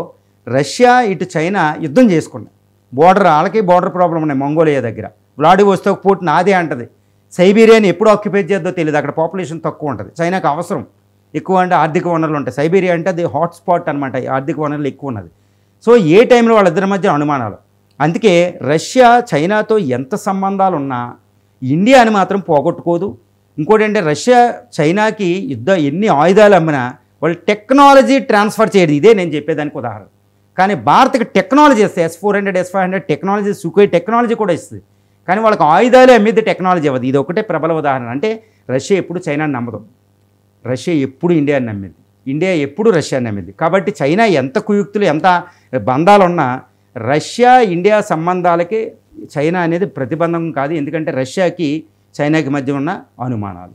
రష్యా ఇటు చైనా యుద్ధం చేసుకున్నాయి. వాళ్ళకి బోర్డర్ ప్రాబ్లం ఉన్నాయి మంగోలియా దగ్గర. వ్లాడివోస్తోక్ పోర్ట్ నాదే అంటది. సైబీరియాని ఎప్పుడు ఆక్యుపై చేద్దో తెలియదు, అక్కడ పాపులేషన్ తక్కువ ఉంటుంది. చైనాకు అవసరం ఎక్కువ అంటే ఆర్థిక వనరులు ఉంటాయి. సైబీరియా అంటే అది హాట్స్పాట్ అనమాట, ఆర్థిక వనరులు ఎక్కువ ఉన్నది. సో ఏ టైంలో వాళ్ళిద్దరి మధ్య అనుమానాలు. అందుకే రష్యా చైనాతో ఎంత సంబంధాలు ఉన్నా ఇండియాని మాత్రం పోగొట్టుకోదు. ఇంకోటి అంటే రష్యా చైనాకి ఎన్ని ఆయుధాలు అమ్మినా వాళ్ళు టెక్నాలజీ ట్రాన్స్ఫర్ చేయదు. ఇదే నేను చెప్పేదానికి ఉదాహరణ. కానీ భారత్కి టెక్నాలజీ ఇస్తుంది, S-400 S-500 technology, Sukhoi technology కూడా ఇస్తుంది. కానీ వాళ్ళకి ఆయుధాలే అమ్మిద్ది, టెక్నాలజీ అవ్వదు. ఇది ఒకటే ప్రబల ఉదాహరణ. అంటే రష్యా ఎప్పుడు చైనాని నమ్మదు, రష్యా ఎప్పుడు ఇండియాని నమ్మింది, ఇండియా ఎప్పుడు రష్యాని నమ్మింది. కాబట్టి చైనా ఎంత కుయుక్తులు ఎంత బంధాలున్నా రష్యా ఇండియా సంబంధాలకి చైనా అనేది ప్రతిబంధకం కాదు. ఎందుకంటే రష్యాకి చైనాకి మధ్య ఉన్న అనుమానాలు.